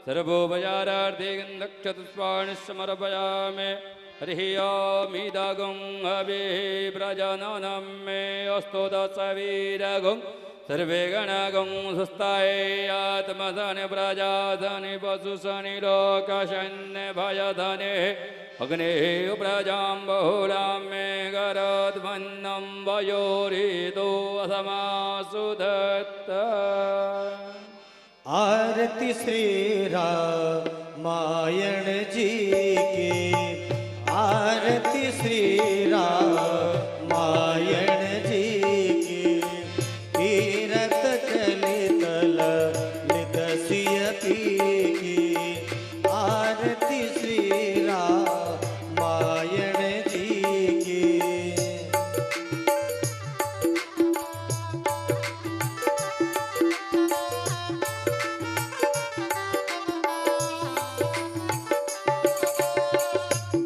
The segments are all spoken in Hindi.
सर्वोपचारार्थे गन्धक्षतुष्पाणि समर्पयामि। हरिः ओमिदगुं हविः प्रजननं मे अस्तु दशवीरगुं सर्वे गणगुं सुस्ताय आत्मधनि प्रजाधनि पशुशनि लोकशन्य भयधने अग्नेः प्रजां बहुलां मे गरध्वन्नं वयोरितो असमासु दत्त। आरती श्री रामायण जी की, आरती श्री रामायण जी की। तीरथ चलित ललित सियति की, आरती श्री रामायण जी की।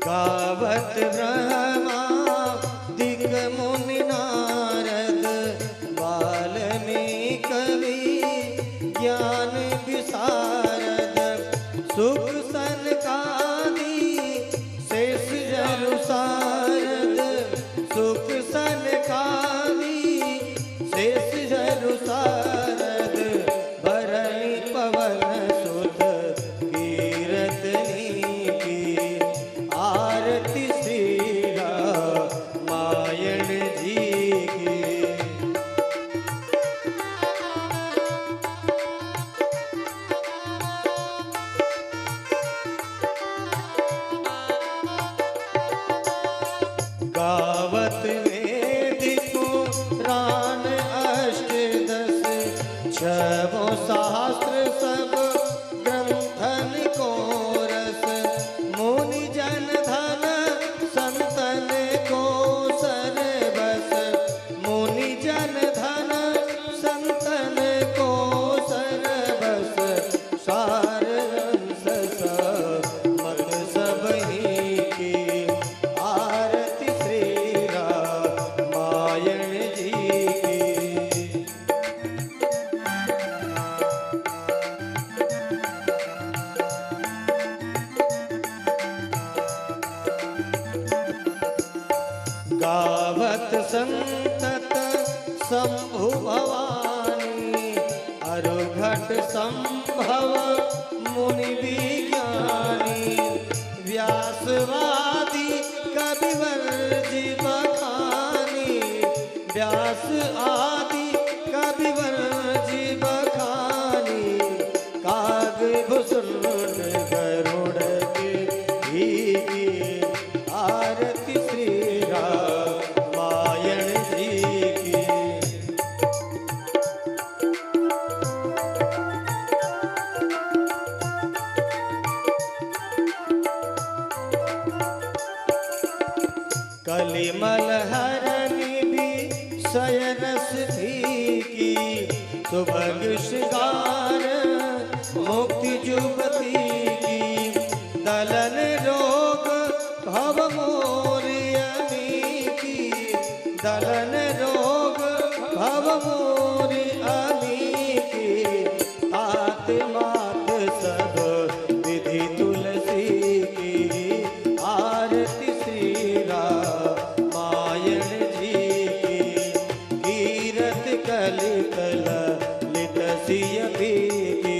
गावत ब्रह्मा दिग मुनि नारद वाल्मीकि कवि ज्ञान विशारद सुख सनकादि शेष जरु सारद सुख सनकादि शेष जरु सारद भरणी पवन सुत कीरतनी की, आरती श्री रामायण जी की। गावत वेद पुराण अष्टदश छवो शास्त्र सब ग्रंथन को रस मुनि जन धन संतन को सरबस मुनि जन धन संतन को सरबस सार रंस मत सबही की, आरती श्री रामायण जी की। गावत संतत शंभु भवानी अरुघट संभव मुनि विज्ञानी व्यासवादी कविवर जीव खानी व्यास आदि कविवर जीव खानी काग भूषण गरुड़ के ही की, आरती श्री रामायण जी की। कलिमल हरनि भी शयनस थी की, सुभग श्रृंगार मुक्ति जुबती की। दलन रोग भव मोरियनी की, दलन रोग भव मोरियनी की। तात मात सब विधि तुलसी की, आरती श्री रामायण जी की। कीरत कलित ललित सियति की,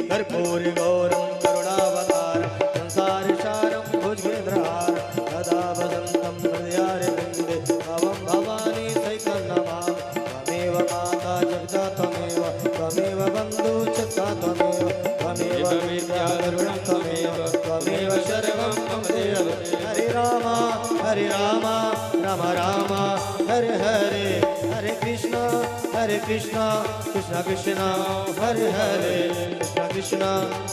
कर्पूर गौरम करुणावतारम संसार सारम भुजगेन्द्रहार सदा वसंतम हृदयारविंदे भवं भवानी सहितं नमामि। त्वमेव माता जगदा त्वमेव त्वमेव बन्धु च त्वमेव त्वमेव विद्या करुणं त्वमेव त्वमेव सर्वं मम देव। हरे राम राम राम हरे हरे, हरे कृष्ण कृष्ण कृष्ण हरे हरे, कृष्ण कृष्ण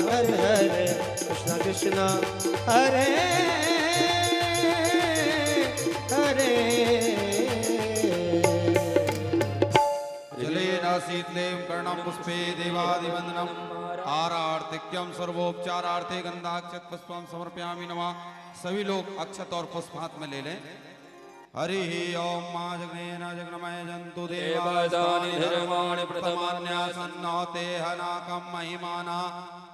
हरे हरे, कृष्ण कृष्ण हरे हरे। जलेन शीतलेन कर्णं पुष्पे देवादिवन्दनम् आरार्तिक्यं सर्वोपचारार्थे गंधाक्षत पुष्पम समर्पयामि नमः। सभी लोग अक्षत और पुष्प हाथ में ले लें। हरिः ओम मा जग्नेन जग्नमय जन्तु देवादानि धर्माणि प्रथमान्यासन्नोते हनाकं महिमाना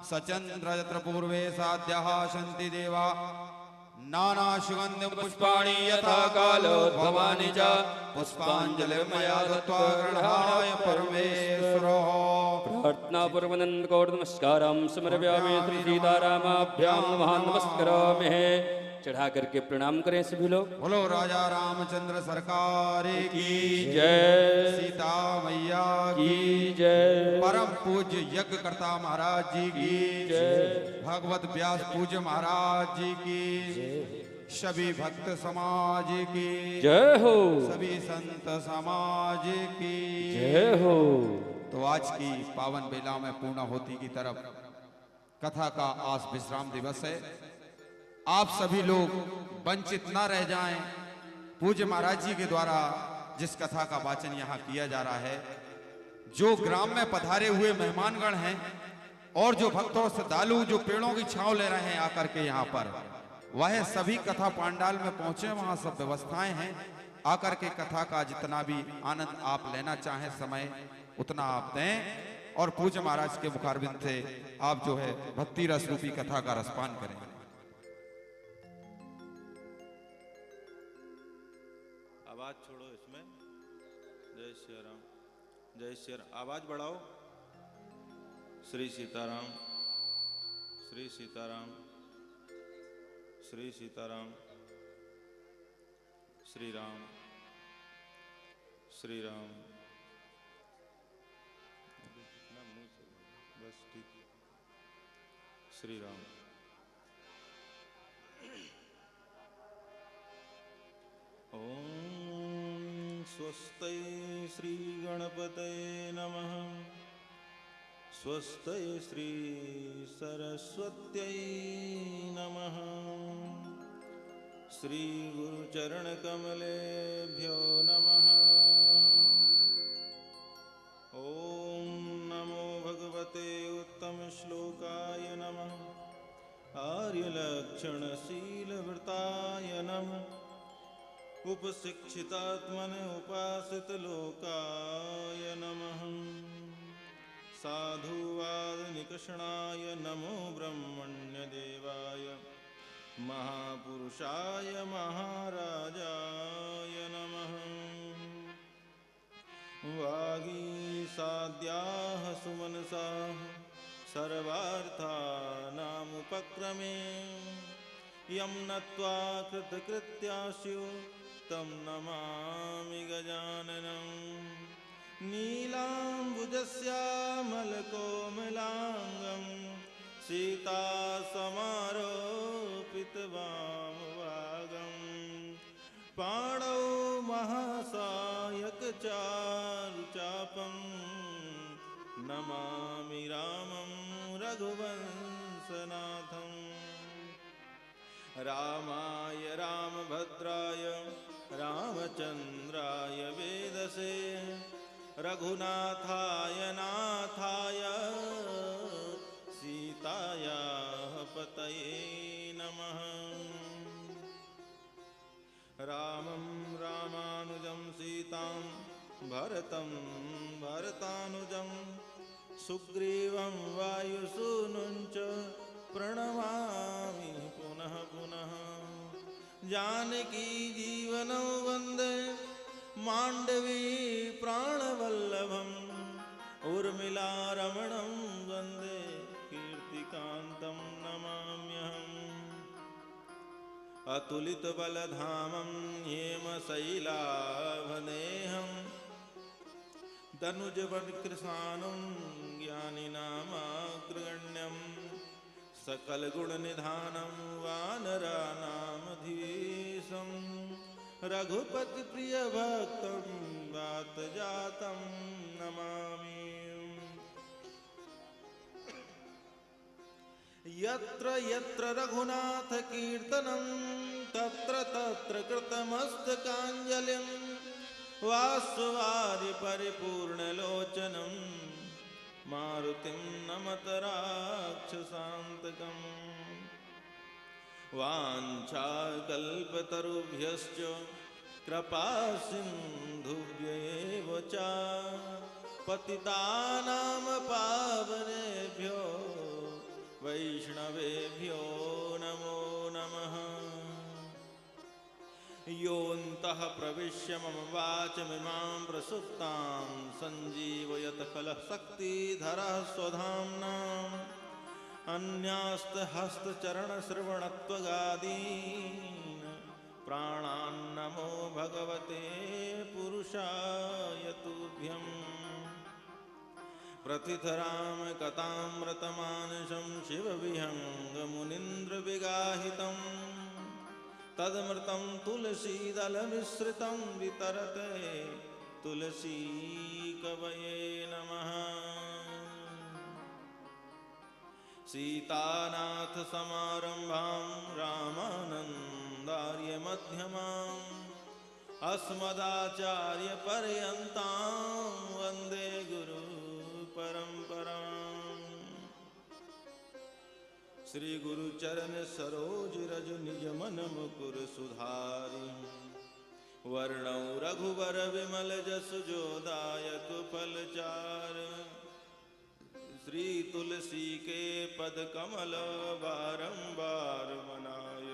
सचन्द्र यत्र पूर्वे साध्यः सन्ति देवा नाना सुगन्धि पुष्पाणि यथा कालोद्भवानि च पुष्पाञ्जलिर्मया दत्त्वा गृह्णाय परमेश्वरो प्रार्थना पूर्वनंद कौर नमस्कारम समर्पयामि श्री सीतारामाभ्याम महान नमस्कारामि चढ़ा करके प्रणाम करें सभी लोग। बोलो राजा रामचंद्र सरकार की जय, सीता मैया की जय, परम पूज्य यज्ञकर्ता महाराज जी की जय, भगवत व्यास पूज्य महाराज जी की सभी भक्त समाज की जय हो, सभी संत समाज की जय हो। तो आज की पावन बेला में पूर्णाहुति की तरफ कथा का आज विश्राम दिवस है। आप सभी लोग वंचित न रह जाएं। पूज्य महाराज जी के द्वारा जिस कथा का वाचन यहाँ किया जा रहा है, जो ग्राम में पधारे हुए मेहमानगण हैं और जो भक्त और श्रद्धालु जो पेड़ों की छांव ले रहे हैं आकर के यहाँ पर, वह सभी कथा पांडाल में पहुंचे। वहां सब व्यवस्थाएं हैं। आकर के कथा का जितना भी आनंद आप लेना चाहें समय उतना आप दें और पूज्य महाराज के मुखारबिंद से आप जो है भक्ति रस रूपी कथा का रसपान करें। आवाज छोड़ो इसमें। जय श्री राम, जय श्री राम। आवाज बढ़ाओ। श्री सीताराम, श्री सीताराम, श्री सीताराम, श्री राम, श्री राम। बस ठीक। श्री राम। ओम स्वस्ति श्री गणपतये नमः। स्वस्ति श्री सरस्वत्यै नमः। श्री गुरुचरण कमलेभ्यो नमः। ओम नमो भगवते उत्तम श्लोकाय नमः। आर्यलक्षणशीलव्रताय नमः। उपशिक्षितात्मन उपासित लोकाय नमः। साधुवाद निकषणाय नमो ब्रह्मण्य देवाय महापुरुषाय महाराजाय नमः। वागीसाद्याः सुमनसाः सर्वार्थानामुपक्रमे यं नत्वा कृतकृत्यास्यो तं नमामि गजाननं। नीलाम्बुजश्यामलकोमलाङ्गं सीतासमारोपितवामभागं पाणौ महासायकचारुचापं नमामि रामं रघुवंशनाथम्। रामाय रामभद्राय रामचन्द्राय वेदसे रघुनाथाय नाथाय सीतायाः पतये नमः। रामं रामानुजं सीतां भरतं भरतानुजं सुग्रीवं वायुसूनुं च प्रणमामि पुनः पुनः। जानकी जीवनं वन्दे माण्डवी प्राणवल्लभम्। उर्मिला रमणं वन्दे कीर्तिकान्तं नमाम्यहम्। अतुलितबलधामं हेमशैलाभनेहं तनुजवनकृशानं ज्ञानिनामाग्रगण्यं सकलगुणनिधानं वानराणामधीशं रघुपतिप्रियभक्तं वातजातं नमामि। यत्र यत्र रघुनाथ कीर्तनं तत्र तत्र कृतमस्तकाञ्जलिं वासुवारि परिपूर्णलोचनं मारुतिं नमत राक्षसान्तकम्। वाञ्छाकल्पतरुभ्यश्च कृपा सिन्धुभ्यैव च पतितानां पावनेभ्यो वैष्णवेभ्यो नमो नमः। योऽन्तः प्रविश्य मम वाचमिमां प्रसुप्तां सञ्जीवयत खलः शक्तिधरः स्वधाम्नाम् अन्यास्तहस्तचरणश्रवणत्वगादीन् प्राणान्नमो भगवते पुरुषाय तुभ्यम्। प्रतिथराम कथामृतमानसं शिवविहङ्गमुनीन्द्रविगाहितम् तदमृतं तुलसीदलमिश्रितं वितरते तुलसीकवये नमः। सीतानाथ समारंभां रामानन्दार्यमध्यमाम् अस्मदाचार्य पर्यन्तां वन्दे गुरु परम्पराम्। श्री गुरु चरण सरोज रज निज मन मुकुर सुधारि वर्णौ रघुवर विमल जसु जो दायक फलचार। श्री तुलसी के पद कमल बारंबार मनाय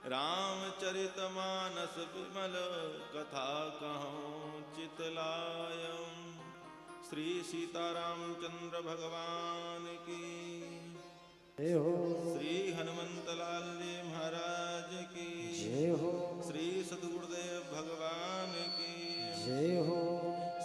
रामचरित मानस विमल कथा कहूँ चितलाय। श्री सीतारामचंद्र भगवान की जय हो। श्री हनुमंतलाल जी महाराज की जय हो। श्री सद्गुरुदेव भगवान की जय हो।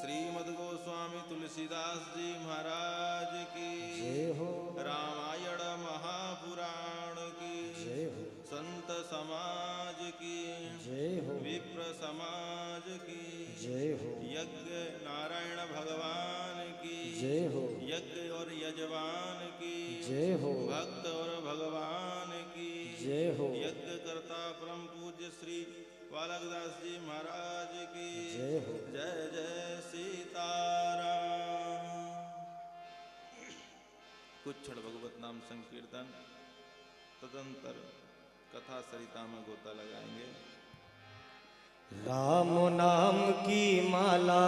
श्रीमद् गोस्वामी तुलसीदास जी महाराज की जय हो। रामायण महापुराण की जय हो। संत समाज की जय हो। विप्र समाज की जय हो। यज्ञ नारायण भगवान की जय हो। यज्ञ और यजमान की जय हो। भक्त और भगवान की जय हो। यज्ञ करता परम पूज्य श्री बालकदास जी महाराज की जय हो। जय जय सीताराम। कुछ क्षण भगवत नाम संकीर्तन तदंतर कथा सरिता में गोता लगाएंगे। राम नाम की माला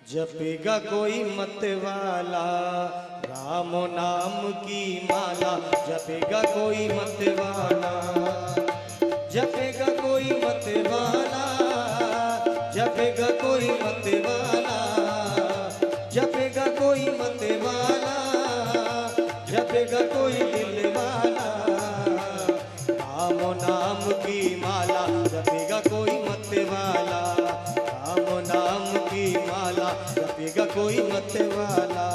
जपेगा कोई मत वाला। राम नाम की माला जपेगा कोई मत वाला। जपेगा कोई मत वाला। जपेगा कोई मत वाला। जपेगा कोई मत वाला। जपेगा कोई दिल वाला। राम नाम की माला जपेगा कोई मत वाला। राम नाम की माला जपेगा कोई मत वाला।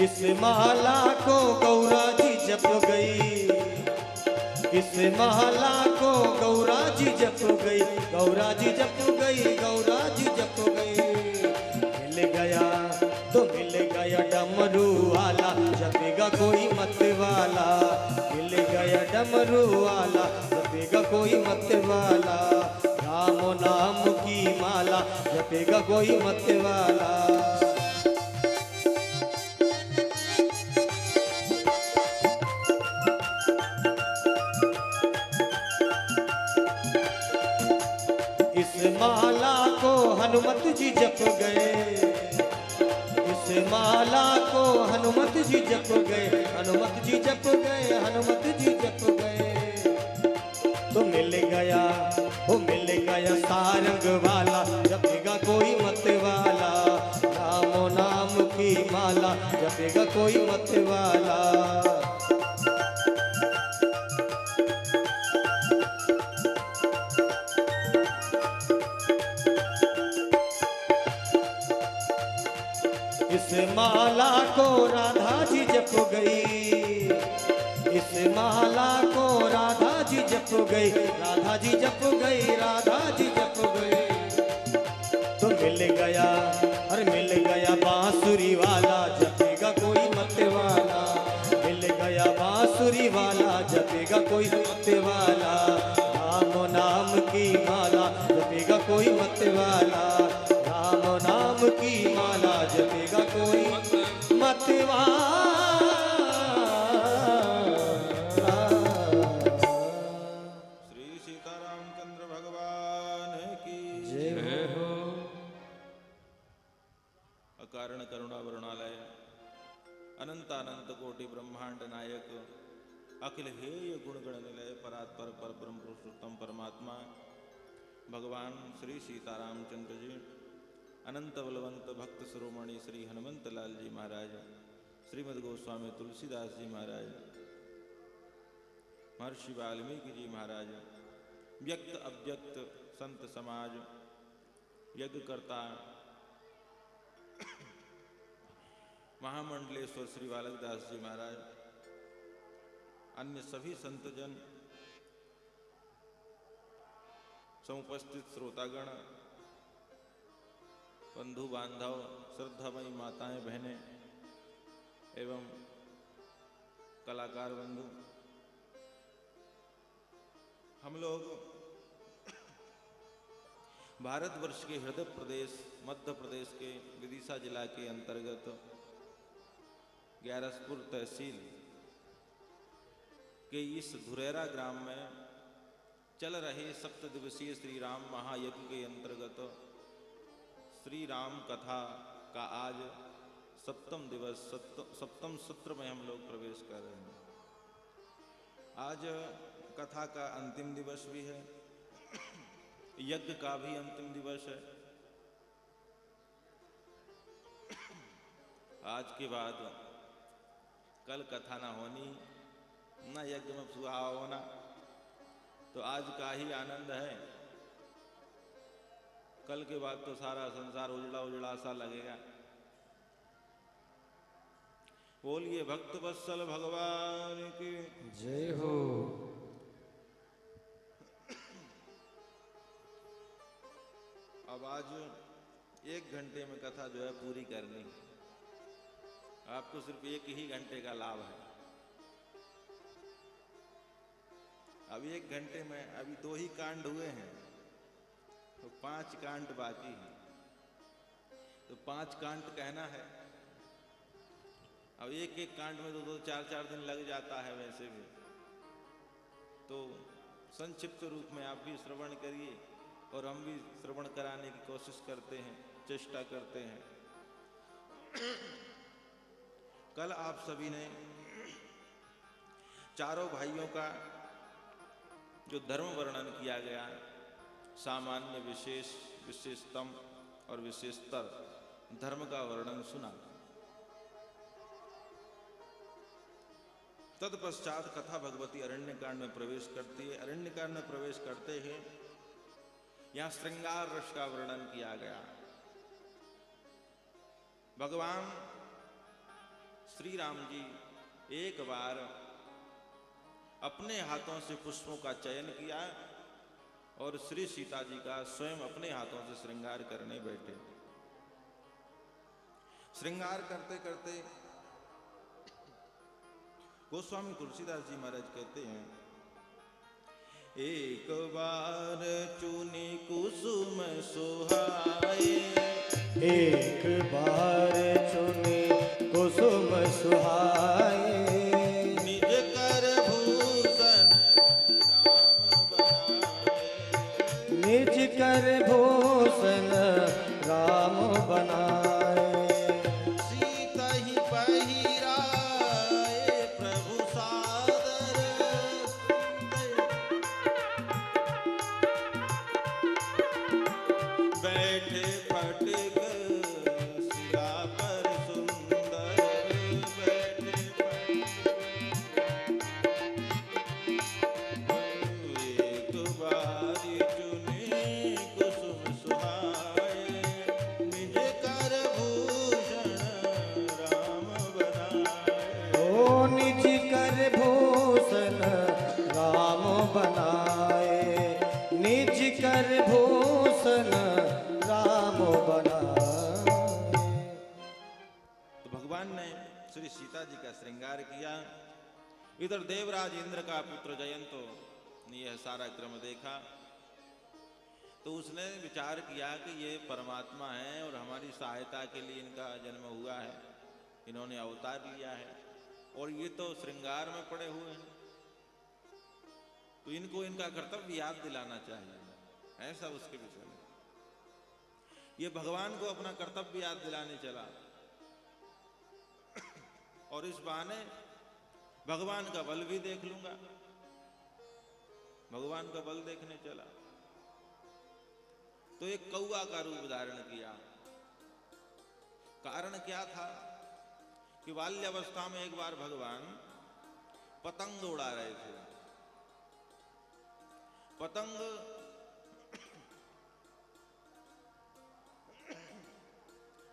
इस माला को गौरा जी जप गई। इस माला को गौरा जी जप गई। गौरा जी जप गई। गौरा जी जप गई। मिल गया तो मिल गया डमरू वाला। जपेगा कोई मत वाला। मिल गया डमरू वाला। जपेगा कोई मत वाला। राम नाम की माला जपेगा कोई मत वाला। इस माला को हनुमत जी जप गए। इस माला को हनुमत जी जप गए। हनुमत जी जप गए। हनुमत जी जप गए तो मिल गया वो मिल गया सारंग वाला। जपेगा कोई मत वाला। राम नाम की माला जपेगा कोई मत वाला। इस माला को राधा जी जप गई। इस माला को राधा जी जप गई। राधा जी जप गई। राधा जी जप गई तो मिल गया और मिल गया बांसुरी वाला। जपेगा कोई मत वाला। मिल गया बांसुरी वाला। जपेगा कोई मत वाला। राम नाम की माला जपेगा कोई मत वाला। अखिल हेय गुण गण निलय परात्पर पर ब्रह्म पुरुषोत्तम परमात्मा भगवान श्री सीतारामचंद्र जी, अनंत बलवंत भक्त शिरोमणि श्री हनुमंत लाल जी महाराज, श्रीमद् गोस्वामी तुलसीदास जी महाराज, महर्षि वाल्मीकि जी महाराज, व्यक्त अव्यक्त संत समाज, यज्ञकर्ता महामंडलेश्वर श्री बालकदास जी महाराज, अन्य सभी संतजन, समुपस्थित श्रोतागण, बंधु बांधव, श्रद्धामयी माताएं बहनें एवं कलाकार बंधु, हम लोग भारतवर्ष के हृदय प्रदेश मध्य प्रदेश के विदिशा जिला के अंतर्गत ग्यारसपुर तहसील के इस धुरेरा ग्राम में चल रहे 7 दिवसीय श्री राम महायज्ञ के अंतर्गत श्री राम कथा का आज 7वां दिवस 7वां सत्र में हम लोग प्रवेश कर रहे हैं। आज कथा का अंतिम दिवस भी है, यज्ञ का भी अंतिम दिवस है। आज के बाद कल कथा ना होनी, न यज्ञ में सुहावा होना, तो आज का ही आनंद है। कल के बाद तो सारा संसार उजड़ा उजड़ा सा लगेगा। बोलिए भक्त वत्सल भगवान की जय हो। अब आज 1 घंटे में कथा जो है पूरी करनी, आपको सिर्फ 1 ही घंटे का लाभ है। अब 1 घंटे में अभी 2 ही कांड हुए हैं, तो 5 कांड बाकी हैं, तो 5 कांड कहना है। अब एक कांड में तो 2-4 दिन लग जाता है वैसे भी, तो संक्षिप्त रूप में आप भी श्रवण करिए और हम भी श्रवण कराने की कोशिश करते हैं, चेष्टा करते हैं। कल आप सभी ने चारों भाइयों का जो धर्म वर्णन किया गया, सामान्य, विशेष, विशेषतम और विशेषतर धर्म का वर्णन सुना। तत्पश्चात कथा भगवती अरण्यकांड में प्रवेश करती है। अरण्यकांड में प्रवेश करते ही यहां श्रृंगार रस का वर्णन किया गया। भगवान श्री राम जी एक बार अपने हाथों से पुष्पों का चयन किया और श्री सीता जी का स्वयं अपने हाथों से श्रृंगार करने बैठे। श्रृंगार करते करते गोस्वामी तुलसीदास जी महाराज कहते हैं, एक बार चुनी कुसुम सुहाए, एक बार चुनी कुसुम सुहाए, निज कर भूषण राम बनाए, निज कर भूषण राम बनाए, सीता ही पहिराए प्रभु सादर, बैठे फटक सिरा पर सुंदर, बैठे एक बारी चुने कुसुम सुहाए, निज कर भूषण राम बनाए, ओ निज कर भूषण राम बनाए, निज कर भूषण राम बनाए। तो भगवान ने श्री सीता जी का श्रृंगार किया। इधर देवराज इंद्र का पुत्र जयंतो ने यह सारा क्रम देखा, तो उसने विचार किया कि ये परमात्मा है और हमारी सहायता के लिए इनका जन्म हुआ है, इन्होंने अवतार लिया है और ये तो श्रृंगार में पड़े हुए हैं, तो इनको इनका कर्तव्य याद दिलाना चाहिए। ऐसा उसके विषय में ये भगवान को अपना कर्तव्य याद दिलाने चला और इस बहाने भगवान का बल भी देख लूंगा। भगवान का बल देखने चला तो एक कौआ का रूप धारण किया। कारण क्या था कि बाल्यावस्था में एक बार भगवान पतंग उड़ा रहे थे।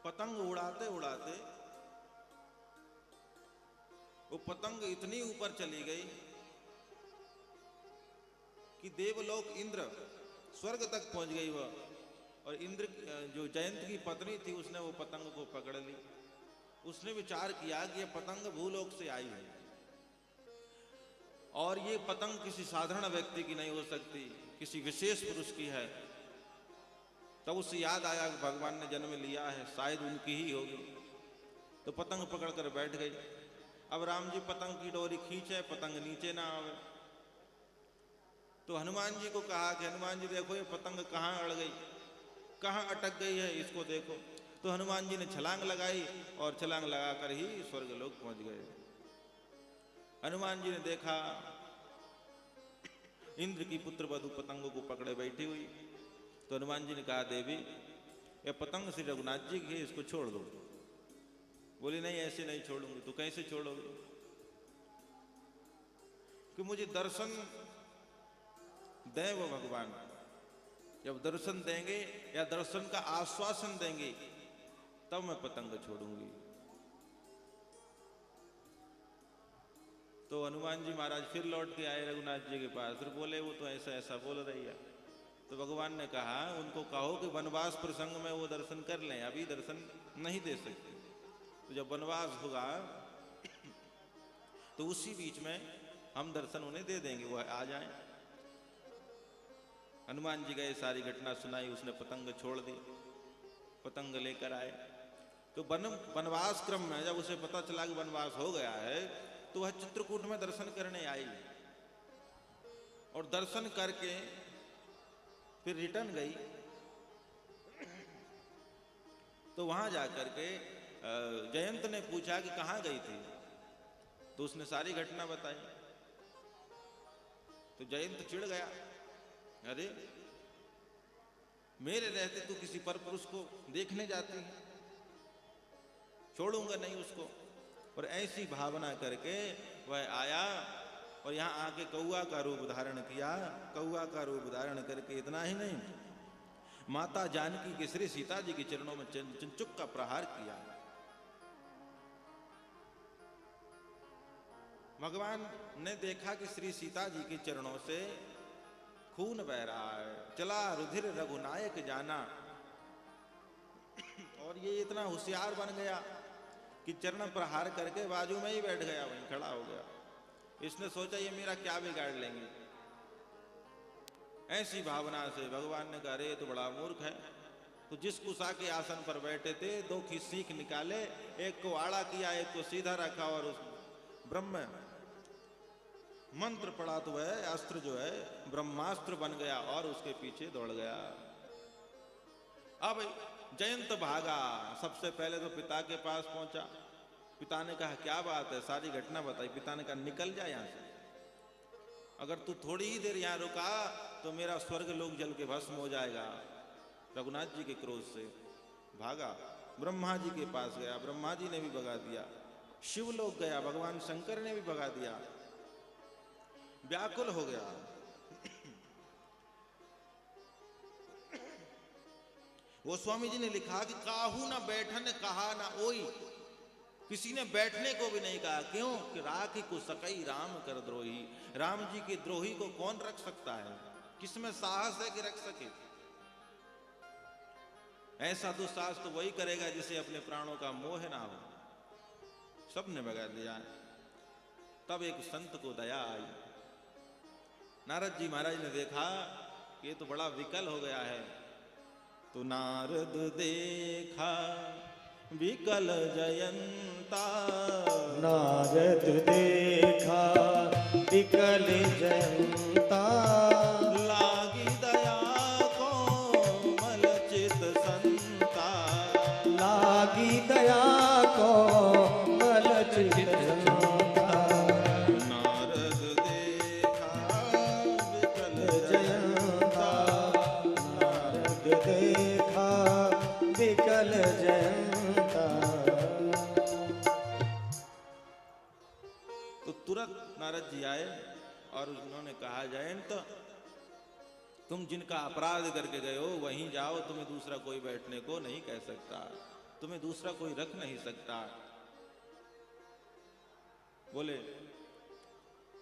पतंग उड़ाते उड़ाते वो पतंग इतनी ऊपर चली गई कि देवलोक इंद्र स्वर्ग तक पहुंच गई वह, और इंद्र जो जयंत की पत्नी थी उसने वो पतंग को पकड़ ली। उसने विचार किया कि यह पतंग भूलोक से आई है और ये पतंग किसी साधारण व्यक्ति की नहीं हो सकती, किसी विशेष पुरुष की है। तब उससे याद आया कि भगवान ने जन्म लिया है, शायद उनकी ही होगी। तो पतंग पकड़कर बैठ गई। अब राम जी पतंग की डोरी खींचे, पतंग नीचे ना आवे। तो हनुमान जी को कहा कि हनुमान जी देखो ये पतंग कहाँ अड़ गई, कहाँ अटक गई है, इसको देखो। तो हनुमान जी ने छलांग लगाई और छलांग लगाकर ही स्वर्गलोक पहुंच गए। हनुमान जी ने देखा इंद्र की पुत्र वधु पतंगों को पकड़े बैठी हुई। तो हनुमान जी ने कहा देवी ये पतंग श्री रघुनाथ जी की है, इसको छोड़ दो। बोली नहीं ऐसे नहीं छोड़ूंगी। तो कैसे छोड़ोगे? कि मुझे दर्शन दें वो भगवान, जब दर्शन देंगे या दर्शन का आश्वासन देंगे तब मैं पतंग छोड़ूंगी। तो हनुमान जी महाराज फिर लौट के आए रघुनाथ जी के पास, फिर बोले वो तो ऐसा ऐसा बोल रही है। तो भगवान ने कहा उनको कहो कि वनवास प्रसंग में वो दर्शन कर लें, अभी दर्शन नहीं दे सकते। तो जब वनवास होगा तो उसी बीच में हम दर्शन उन्हें दे देंगे, वो आ जाएं। हनुमान जी गए, सारी घटना सुनाई, उसने पतंग छोड़ दी, पतंग लेकर आए। तो वनवास क्रम में जब उसे पता चला कि वनवास हो गया है तो वह चित्रकूट में दर्शन करने आई और दर्शन करके फिर रिटर्न गई। तो वहां जाकर के जयंत ने पूछा कि कहाँ गई थी, तो उसने सारी घटना बताई। तो जयंत चिढ़ गया, अरे मेरे रहते तू किसी पर पुरुष को देखने जाती है, छोड़ूंगा नहीं उसको। और ऐसी भावना करके वह आया और यहाँ आके कौआ का रूप धारण किया। कौआ का रूप धारण करके इतना ही नहीं, माता जानकी के श्री सीता जी के चरणों में चंचुक का प्रहार किया। भगवान ने देखा कि श्री सीता जी के चरणों से खून बह रहा है, चला रुधिर रघुनायक जाना। और ये इतना होशियार बन गया कि चरण प्रहार करके बाजू में ही बैठ गया, वहीं खड़ा हो गया। इसने सोचा ये मेरा क्या बिगाड़ लेंगे। ऐसी भावना से भगवान ने कहा अरे तो बड़ा मूर्ख है। तो जिस कुशा के आसन पर बैठे थे दो की सीख निकाले, एक को आड़ा किया, एक को सीधा रखा और उस ब्रह्म मंत्र पड़ा तो वह अस्त्र जो है ब्रह्मास्त्र बन गया और उसके पीछे दौड़ गया। अब जयंत भागा, सबसे पहले तो पिता के पास पहुंचा। पिता ने कहा क्या बात है, सारी घटना बताई। पिता ने कहा निकल जा यहां से, अगर तू थोड़ी ही देर यहां रुका तो मेरा स्वर्ग लोक जल के भस्म हो जाएगा। रघुनाथ जी के क्रोध से भागा, ब्रह्मा जी के पास गया, ब्रह्मा जी ने भी भगा दिया। शिवलोक गया, भगवान शंकर ने भी भगा दिया। व्याकुल हो गया। गोस्वामी जी ने लिखा कि काहू ना बैठन कहा ना ओई, किसी ने बैठने को भी नहीं कहा। क्यों? कि राखी को सकई राम कर द्रोही, राम जी के द्रोही को कौन रख सकता है? किसमें साहस है कि रख सके? ऐसा दुस्साहस तो वही करेगा जिसे अपने प्राणों का मोह ना हो। सबने भगा दिया। तब एक संत को दया आई। नारद जी महाराज ने देखा कि ये तो बड़ा विकल हो गया है। तो नारद देखा विकल जयंता, नारद देखा विकल जयंता, लागी दया को मलचित संता, लागी दया को मलचित संता। नारद जी आए और उन्होंने कहा, जयंत तुम जिनका अपराध करके गए हो वहीं जाओ, तुम्हें दूसरा कोई बैठने को नहीं कह सकता, तुम्हें दूसरा कोई रख नहीं सकता।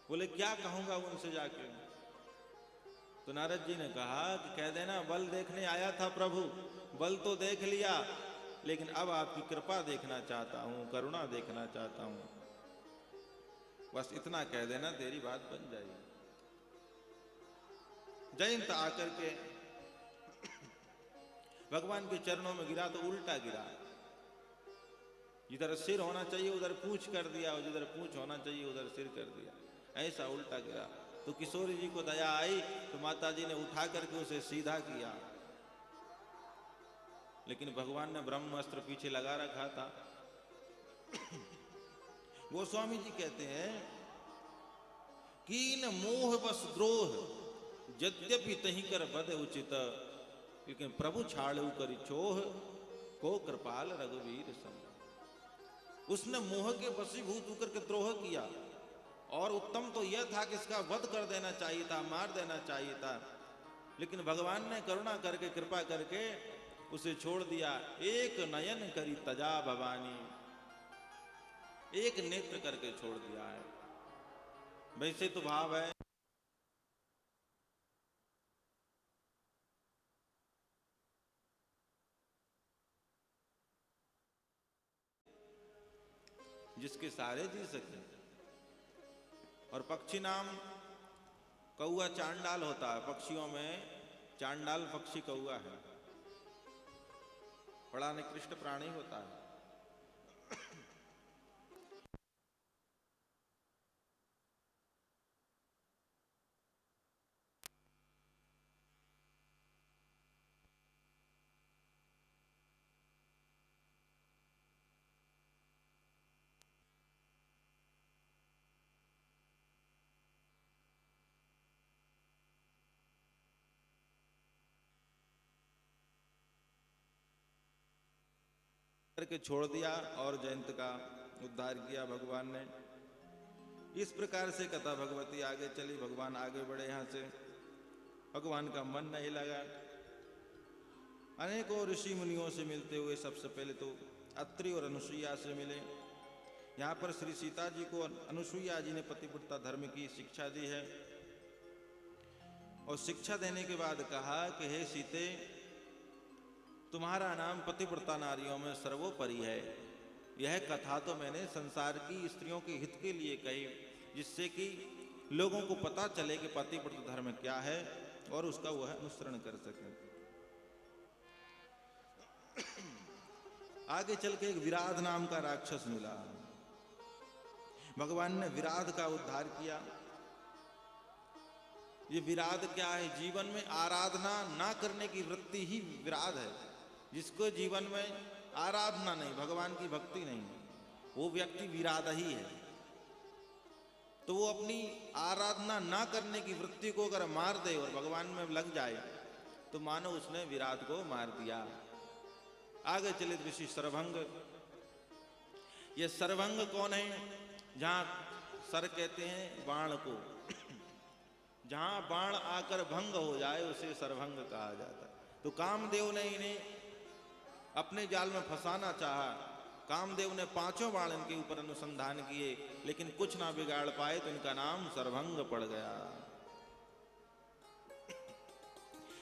बोले क्या कहूंगा उनसे जाके? तो नारद जी ने कहा कि कह देना बल देखने आया था प्रभु, बल तो देख लिया, लेकिन अब आपकी कृपा देखना चाहता हूं, करुणा देखना चाहता हूं। बस इतना कह देना, तेरी बात बन जाएगी। जयंत आकर के भगवान के चरणों में गिरा तो उल्टा गिरा, जिधर सिर होना चाहिए उधर पूंछ कर दिया, और जिधर पूंछ होना चाहिए उधर सिर कर दिया, ऐसा उल्टा गिरा। तो किशोरी जी को दया आई तो माता जी ने उठा करके उसे सीधा किया, लेकिन भगवान ने ब्रह्मास्त्र पीछे लगा रखा था। गोस्वामी जी कहते हैं कीन मोह बस द्रोह, यद्यपि तही कर बद उचित, लेकिन प्रभु छाड़ू करी चोह, को कृपाल रघुवीर सम। उसने मोह के वशीभूत होकर के द्रोह किया, और उत्तम तो यह था कि इसका वध कर देना चाहिए था, मार देना चाहिए था, लेकिन भगवान ने करुणा करके कृपा करके उसे छोड़ दिया। एक नयन करी तजा भवानी, एक नेत्र करके छोड़ दिया है। वैसे तो भाव है जिसके सारे जी सके, और पक्षी नाम कौआ चांडाल होता है, पक्षियों में चांडाल पक्षी कौआ है, बड़ा निकृष्ट प्राणी होता है। करके छोड़ दिया और जयंत का उद्धार किया भगवान ने। इस प्रकार से कथा भगवती आगे चली, भगवान आगे बढ़े। यहाँ से भगवान का मन नहीं लगा, अनेकों ऋषि मुनियों से मिलते हुए सबसे पहले तो अत्रि और अनुसुईया से मिले। यहाँ पर श्री सीता जी को अनुसुईया जी ने पतिव्रता धर्म की शिक्षा दी है, और शिक्षा देने के बाद कहा कि हे सीते, तुम्हारा नाम पतिव्रता नारियों में सर्वोपरि है। यह कथा तो मैंने संसार की स्त्रियों के हित के लिए कही, जिससे कि लोगों को पता चले कि पतिव्रता धर्म क्या है और उसका वह अनुसरण कर सके। आगे चल के एक विराध नाम का राक्षस मिला, भगवान ने विराध का उद्धार किया। ये विराध क्या है? जीवन में आराधना ना करने की वृत्ति ही विराध है। जिसको जीवन में आराधना नहीं, भगवान की भक्ति नहीं, वो व्यक्ति विराध ही है। तो वो अपनी आराधना ना करने की वृत्ति को अगर मार दे और भगवान में लग जाए तो मानो उसने विराध को मार दिया। आगे चले ऋषि सरभंग। ये सरभंग कौन है? जहां सर कहते हैं बाण को, जहां बाण आकर भंग हो जाए उसे सरभंग कहा जाता है। तो कामदेव ने इन्हें अपने जाल में फंसाना चाहा। कामदेव ने 5 बाण इनके ऊपर अनुसंधान किए, लेकिन कुछ ना बिगाड़ पाए, तो इनका नाम सरभंग पड़ गया।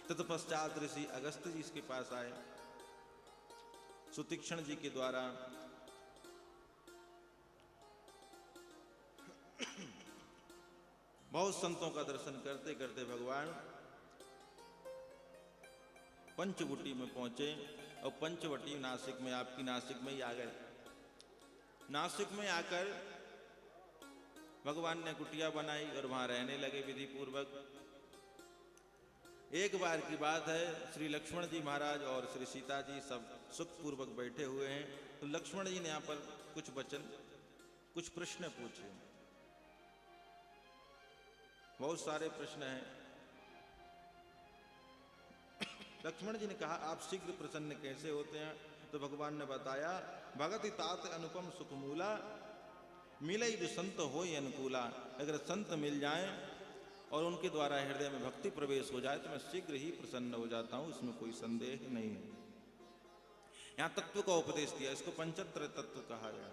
तत्पश्चात ऋषि अगस्त्य जी इसके पास आए, सुतीक्ष्ण जी के द्वारा। बहुत संतों का दर्शन करते करते भगवान पंचवटी में पहुंचे, और पंचवटी नासिक में, आपकी नासिक में ही आ गए। नासिक में आकर भगवान ने कुटिया बनाई और वहां रहने लगे विधि पूर्वक। एक बार की बात है, श्री लक्ष्मण जी महाराज और श्री सीता जी सब सुख पूर्वक बैठे हुए हैं। तो लक्ष्मण जी ने यहाँ पर कुछ प्रश्न पूछे। बहुत सारे प्रश्न हैं। लक्ष्मण जी ने कहा, आप शीघ्र प्रसन्न कैसे होते हैं? तो भगवान ने बताया, भगति तात अनुपम सुखमूला, मिले जो संत हो अनुकूला। अगर संत मिल जाएं और उनके द्वारा हृदय में भक्ति प्रवेश हो जाए तो मैं शीघ्र ही प्रसन्न हो जाता हूं, इसमें कोई संदेह नहीं है। यहां तत्व का उपदेश दिया, इसको पंचत्र तत्व कहा गया।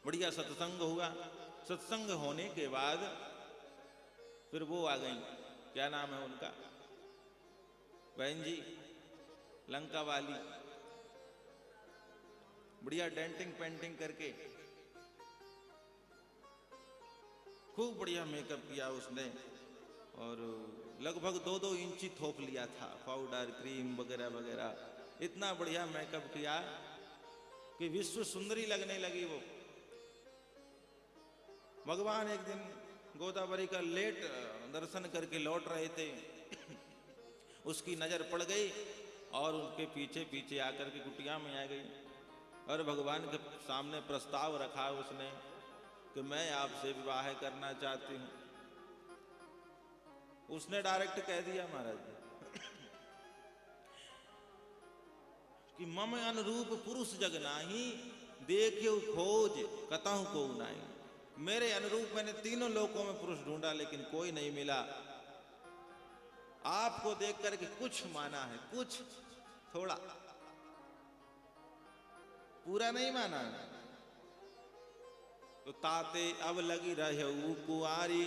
बढ़िया सत्संग हुआ। सत्संग होने के बाद फिर वो आ गई, क्या नाम है उनका, बहन जी, लंका वाली, बढ़िया डेंटिंग पेंटिंग करके खूब बढ़िया मेकअप किया उसने और लगभग 2-2 इंची थोप लिया था, पाउडर क्रीम वगैरह वगैरह, इतना बढ़िया मेकअप किया कि विश्व सुंदरी लगने लगी वो। भगवान एक दिन गोदावरी का लेट दर्शन करके लौट रहे थे, उसकी नजर पड़ गई और उनके पीछे पीछे आकर के कुटिया में आ गई और भगवान के सामने प्रस्ताव रखा उसने कि मैं आपसे विवाह करना चाहती हूं। उसने डायरेक्ट कह दिया महाराज कि मम अनुरूप पुरुष जग नाही, देखियो खोज कतहु को नाही। मेरे अनुरूप मैंने तीनों लोकों में पुरुष ढूंढा लेकिन कोई नहीं मिला। आपको देख करके कुछ माना है, कुछ थोड़ा, पूरा नहीं माना है। तो ताते अब लगी रहे कुंवारी,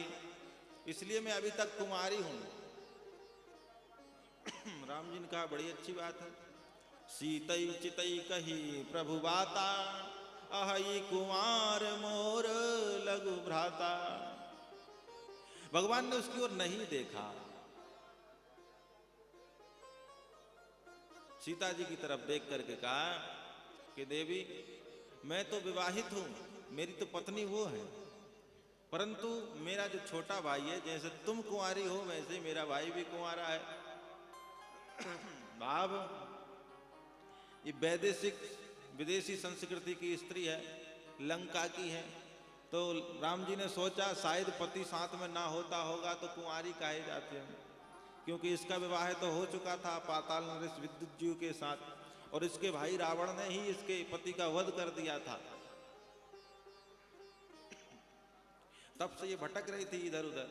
इसलिए मैं अभी तक कुमारी हूं। राम जी ने कहा बड़ी अच्छी बात है। सीतई चितई कही प्रभु बाता, अहि कुमार मोर लघु भ्राता। भगवान ने उसकी ओर नहीं देखा, सीता जी की तरफ देख करके कहा कि देवी मैं तो विवाहित हूं, मेरी तो पत्नी वो है, परंतु मेरा जो छोटा भाई है, जैसे तुम कुंवारी हो वैसे मेरा भाई भी कुंवारा है। भाव ये वैदेशिक विदेशी संस्कृति की स्त्री है, लंका की है, तो राम जी ने सोचा शायद पति साथ में ना होता होगा तो कुंवारी कहे जाते हैं, क्योंकि इसका विवाह तो हो चुका था पाताल नरेश विद्युत जीव के साथ और इसके भाई रावण ने ही इसके पति का वध कर दिया था। तब से ये भटक रही थी इधर उधर,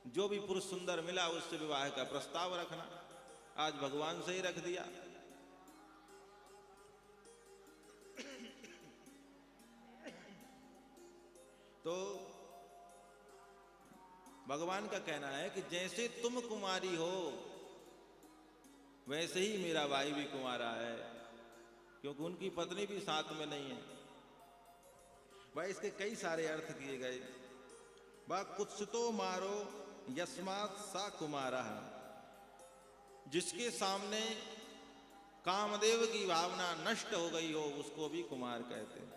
जो भी पुरुष सुंदर मिला उससे विवाह का प्रस्ताव रखना, आज भगवान से ही रख दिया। तो भगवान का कहना है कि जैसे तुम कुमारी हो वैसे ही मेरा भाई भी कुमारा है, क्योंकि उनकी पत्नी भी साथ में नहीं है। भाई इसके कई सारे अर्थ किए गए। वह कुत्सितो मारो यस्मात् सा कुमारा है, जिसके सामने कामदेव की भावना नष्ट हो गई हो उसको भी कुमार कहते हैं।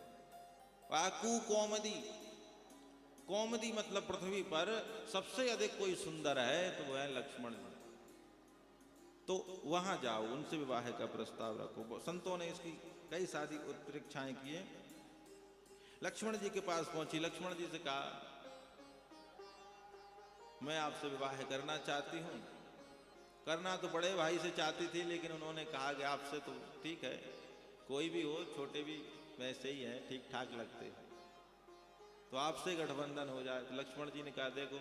वह कुकोमदी, कोमदी मतलब पृथ्वी पर सबसे अधिक कोई सुंदर है तो वह है लक्ष्मण जी, तो वहां जाओ उनसे विवाह का प्रस्ताव रखो। संतों ने इसकी कई सारी उत्प्रेक्षाएं किए। लक्ष्मण जी के पास पहुंची, लक्ष्मण जी से कहा मैं आपसे विवाह करना चाहती हूं। करना तो बड़े भाई से चाहती थी, लेकिन उन्होंने कहा कि आपसे तो ठीक है, कोई भी हो, छोटे भी वैसे ही है, ठीक ठाक लगते हैं, तो आपसे गठबंधन हो जाए। तो लक्ष्मण जी ने कहा देखो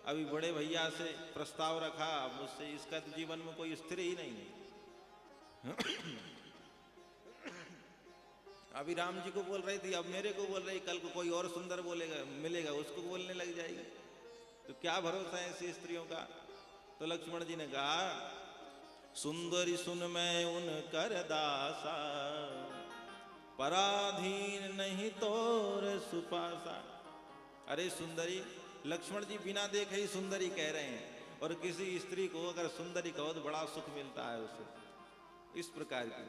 अभी बड़े भैया से प्रस्ताव रखा, मुझसे इसका तो जीवन में कोई स्थिर ही नहीं है। अभी राम जी को बोल रही थी, अब मेरे को बोल रही, कल को कोई और सुंदर बोलेगा मिलेगा उसको बोलने लग जाएगी, तो क्या भरोसा है ऐसी स्त्रियों का। तो लक्ष्मण जी ने कहा सुंदरी सुन मैं उन कर दासा, पराधीन नहीं तोर सुपासा। अरे सुंदरी, लक्ष्मण जी बिना देखे ही सुंदरी कह रहे हैं, और किसी स्त्री को अगर सुंदरी कहो तो बड़ा सुख मिलता है उसे, इस प्रकार की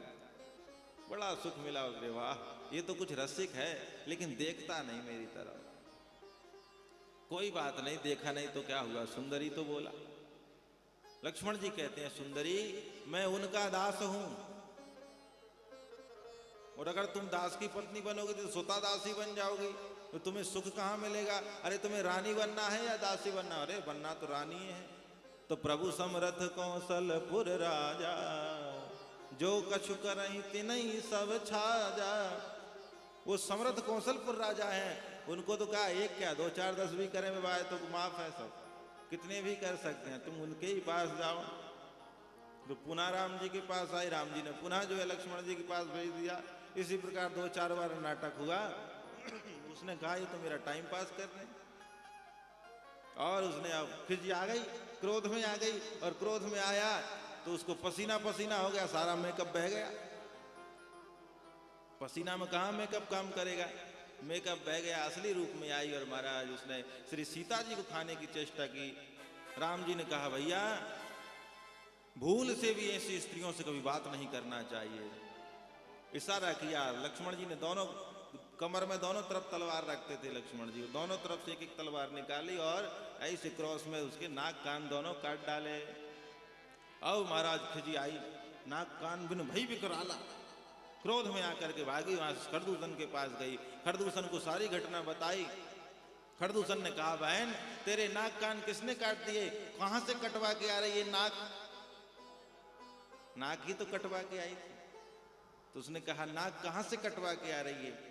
बड़ा सुख मिला। अरे वाह, ये तो कुछ रसिक है लेकिन देखता नहीं मेरी तरफ। कोई बात नहीं, देखा नहीं तो क्या हुआ, सुंदरी तो बोला। लक्ष्मण जी कहते हैं सुंदरी मैं उनका दास हूं, और अगर तुम दास की पत्नी बनोगे तो स्वतः दासी बन जाओगी, तो तुम्हें सुख कहां मिलेगा। अरे तुम्हें रानी बनना है या दासी बनना? अरे बनना तो रानी है। तो प्रभु समरथ कौशलपुर राजा, जो कछु करहीं तिनहि सब छाजा। वो समर्थ कौशलपुर राजा हैं, उनको तो कहा एक क्या 2 4 10 भी करें बाबा तो माफ है, सब कितने भी कर सकते हैं, तुम उनके ही पास जाओ। तो पुनः राम जी के पास आई, राम जी ने पुनः जो है लक्ष्मण जी के पास भेज दिया। इसी प्रकार 2 4 बार नाटक हुआ। उसने कहा ये तो मेरा टाइम पास कर रहे हैं। और उसने अब खिज आ गई, क्रोध में आ गई, और क्रोध में आया तो उसको पसीना पसीना हो गया, सारा मेकअप बह गया। पसीना में कहाँ मेकअप काम करेगा, मेकअप बह गया, असली रूप में आई। और महाराज उसने श्री सीता जी को खाने की चेष्टा की। राम जी ने कहा भैया भूल से भी ऐसी स्त्रियों से कभी बात नहीं करना चाहिए। इशारा किया। लक्ष्मण जी ने दोनों कमर में दोनों तरफ तलवार रखते थे, लक्ष्मण जी दोनों तरफ से एक एक तलवार निकाली और ऐसे क्रॉस में उसके नाक कान दोनों काट डाले। अब महाराज खिजी आई, नाक कान बिन भई विकराला, क्रोध में आकर के भागी, वहां से खरदूषण के पास गई, खरदूषण को सारी घटना बताई। खरदूषण ने कहा बहन तेरे नाक कान किसने काट दिए, कहां से कटवा के आ रही है नाक, नाक ही तो कटवा के आई थी। तो उसने कहा नाक कहां से कटवा के आ रही है।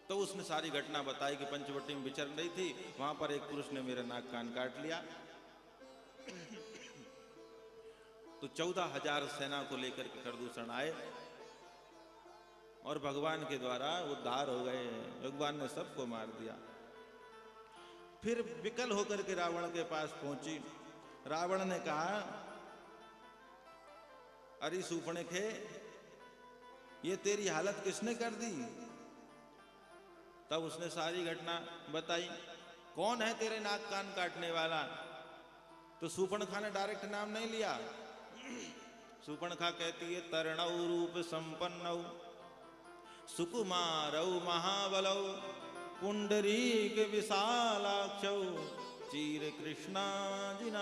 तो उसने सारी घटना बताई कि पंचवटी में विचर रही थी, वहां पर एक पुरुष ने मेरा नाक कान काट लिया। तो 14,000 सेना को लेकर के खरदूषण आए और भगवान के द्वारा उद्धार हो गए, भगवान ने सबको मार दिया। फिर विकल होकर के रावण के पास पहुंची। रावण ने कहा अरे सूपणखे ये तेरी हालत किसने कर दी। तब उसने सारी घटना बताई, कौन है तेरे नाक कान काटने वाला। तो सूपणखा ने डायरेक्ट नाम नहीं लिया। सूपणखा कहती है तरणौ रूप संपन्नौ सुकुमारौ महाबलौ पुंडरीक विशालाक्षौ चीर कृष्णाजिनांबलौ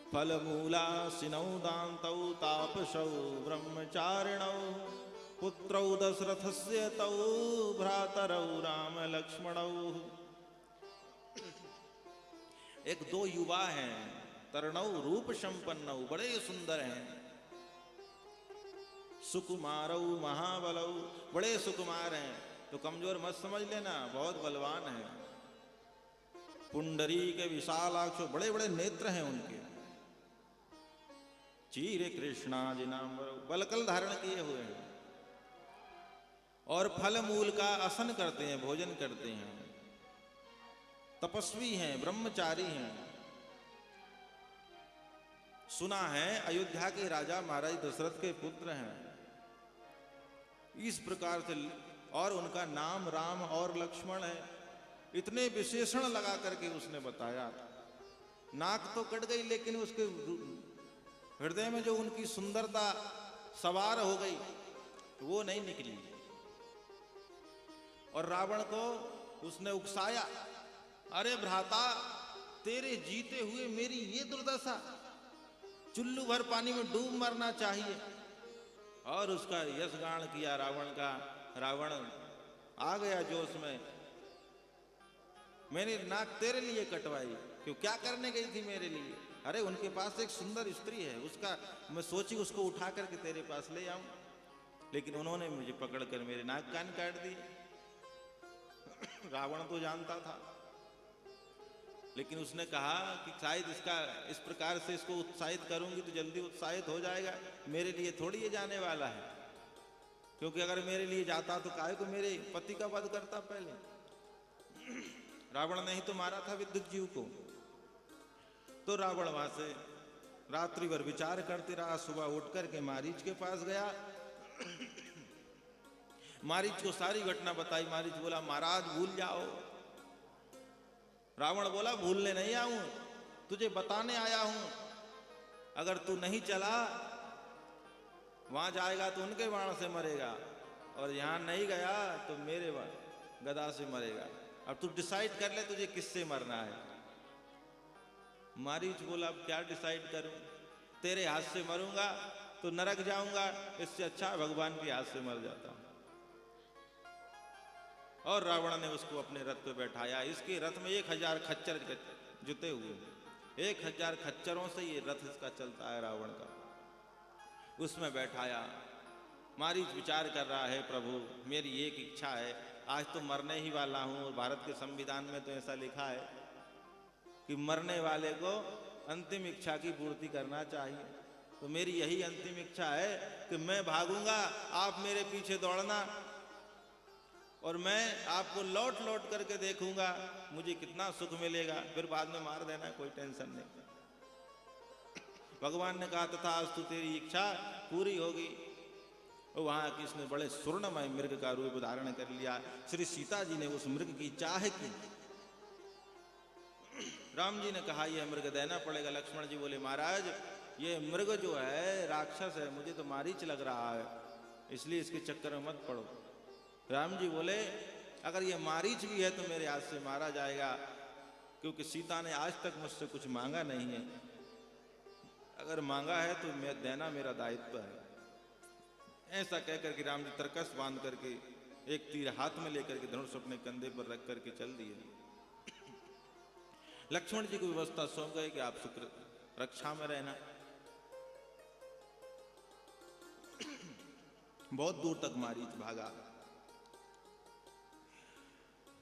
फलमूलासिनौ दान्तौ तापसौ ब्रह्मचारिणौ पुत्रौ दशरथस्य तौ भ्रातरौ राम लक्ष्मणौ। एक 2 युवा हैं, तरणौ रूप संपन्नौ, बड़े सुंदर हैं, सुकुमारौ महाबलौ, बड़े सुकुमार हैं। तो कमजोर मत समझ लेना, बहुत बलवान है। पुंडरी के विशालाक्ष, बड़े बड़े नेत्र हैं उनके। चीरे कृष्णा जिनाम, बलकल धारण किए हुए हैं और फल मूल का आसन करते हैं, भोजन करते हैं, तपस्वी हैं, ब्रह्मचारी हैं। सुना है अयोध्या के राजा महाराज दशरथ के पुत्र हैं। इस प्रकार से, और उनका नाम राम और लक्ष्मण है। इतने विशेषण लगा करके उसने बताया। नाक तो कट गई लेकिन उसके हृदय में जो उनकी सुंदरता सवार हो गई वो नहीं निकली। और रावण को उसने उकसाया, अरे भ्राता तेरे जीते हुए मेरी ये दुर्दशा, चुल्लू भर पानी में डूब मरना चाहिए। और उसका यशगान किया रावण का। रावण आ गया जोश में, मैंने नाक तेरे लिए कटवाई, क्यों क्या करने गई थी मेरे लिए। अरे उनके पास एक सुंदर स्त्री है, उसका मैं सोची उसको उठा करके तेरे पास ले आऊं, लेकिन उन्होंने मुझे पकड़कर मेरे नाक कान काट दिए। रावण तो जानता था, लेकिन उसने कहा कि शायद इसका इस प्रकार से इसको उत्साहित करूंगी तो जल्दी उत्साहित हो जाएगा, मेरे लिए थोड़ी ये जाने वाला है। क्योंकि अगर मेरे लिए जाता तो काहे को मेरे पति का वध करता पहले। रावण ने ही तो मारा था विद्युत जीव को। तो रावण वहां से रात्रि भर विचार करते रहा। सुबह उठ करके मारीच के पास गया। मारीच को सारी घटना बताई। मारीच बोला महाराज भूल जाओ। रावण बोला भूलने नहीं आऊं, तुझे बताने आया हूं। अगर तू नहीं चला वहां जाएगा तो उनके बाण से मरेगा, और यहां नहीं गया तो मेरे गदा से मरेगा। अब तू डिसाइड कर ले तुझे किससे मरना है। मारीच बोला अब क्या डिसाइड करूं, तेरे हाथ से मरूंगा तो नरक जाऊंगा, इससे अच्छा भगवान के हाथ से मर जाता हूं। और रावण ने उसको अपने रथ पे बैठाया। इसके रथ में 1000 खच्चर जुते हुए, 1000 खच्चरों से ये रथ इसका चलता है रावण का। उसमें बैठाया। मारीच विचार कर रहा है, प्रभु मेरी एक इच्छा है, आज तो मरने ही वाला हूं, और भारत के संविधान में तो ऐसा लिखा है कि मरने वाले को अंतिम इच्छा की पूर्ति करना चाहिए। तो मेरी यही अंतिम इच्छा है कि मैं भागूंगा, आप मेरे पीछे दौड़ना, और मैं आपको लौट लौट करके देखूंगा, मुझे कितना सुख मिलेगा, फिर बाद में मार देना, कोई टेंशन नहीं। भगवान ने कहा तथा आज तू तेरी इच्छा पूरी होगी। वहां किसने बड़े स्वर्णमय मृग का रूप धारण कर लिया। श्री सीता जी ने उस मृग की चाह की। राम जी ने कहा यह मृग देना पड़ेगा। लक्ष्मण जी बोले महाराज ये मृग जो है राक्षस है, मुझे तो मारीच लग रहा है, इसलिए इसके चक्कर में मत पड़ो। राम जी बोले अगर ये मारीच भी है तो मेरे हाथ से मारा जाएगा, क्योंकि सीता ने आज तक मुझसे कुछ मांगा नहीं है, अगर मांगा है तो मैं देना मेरा दायित्व है। ऐसा कहकर के राम जी तरकस बांध करके एक तीर हाथ में लेकर के धनुष अपने कंधे पर रख करके चल दिए। लक्ष्मण जी को व्यवस्था सौंप गए कि आप शुक्र रक्षा में रहना। बहुत दूर तक मारीच भागा।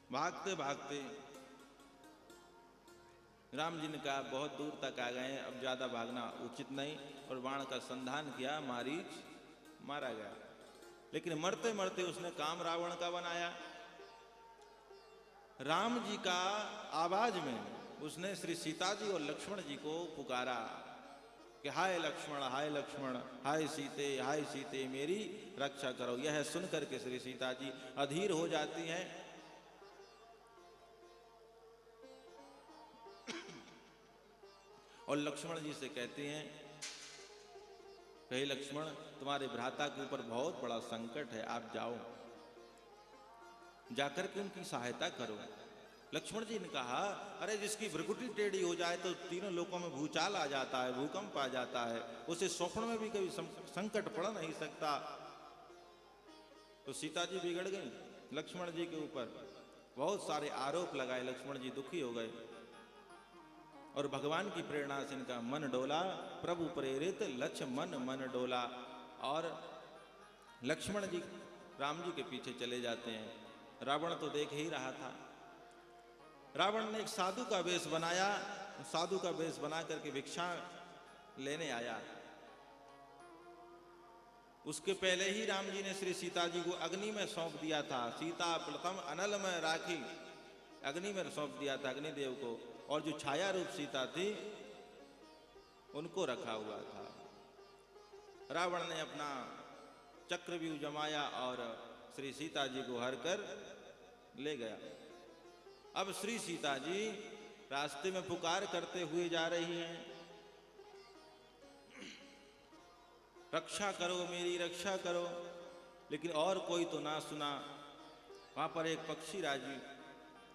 भागते भागते राम जी ने कहा बहुत दूर तक आ गए, अब ज्यादा भागना उचित नहीं, और बाण का संधान किया, मारीच मारा गया। लेकिन मरते मरते उसने काम रावण का बनाया। राम जी का आवाज में उसने श्री सीता जी और लक्ष्मण जी को पुकारा कि हाय लक्ष्मण, हाय लक्ष्मण, हाय सीते मेरी रक्षा करो। यह सुन करके श्री सीता जी अधीर हो जाती हैं। और लक्ष्मण जी से कहते हैं हे लक्ष्मण तुम्हारे भ्राता के ऊपर बहुत बड़ा संकट है, आप जाओ, जाकर के उनकी सहायता करो। लक्ष्मण जी ने कहा अरे जिसकी भ्रकुटी टेढ़ी हो जाए तो तीनों लोकों में भूचाल आ जाता है, भूकंप आ जाता है, उसे स्वप्न में भी कभी संकट पड़ नहीं सकता। तो सीता जी बिगड़ गई। लक्ष्मण जी के ऊपर बहुत सारे आरोप लगाए। लक्ष्मण जी दुखी हो गए और भगवान की प्रेरणा से इनका मन डोला। प्रभु प्रेरित लक्ष्मण मन डोला, और लक्ष्मण जी राम जी के पीछे चले जाते हैं। रावण तो देख ही रहा था। रावण ने एक साधु का वेश बनाया, साधु का वेश बना करके भिक्षा लेने आया। उसके पहले ही राम जी ने श्री सीता जी को अग्नि में सौंप दिया था। सीता प्रथम अनल में राखी, अग्नि में सौंप दिया था अग्निदेव को, और जो छाया रूप सीता थी उनको रखा हुआ था। रावण ने अपना चक्रव्यूह जमाया और श्री सीता जी को हर कर ले गया। अब श्री सीता जी रास्ते में पुकार करते हुए जा रही हैं, रक्षा करो मेरी रक्षा करो, लेकिन और कोई तो ना सुना। वहां पर एक पक्षी राजी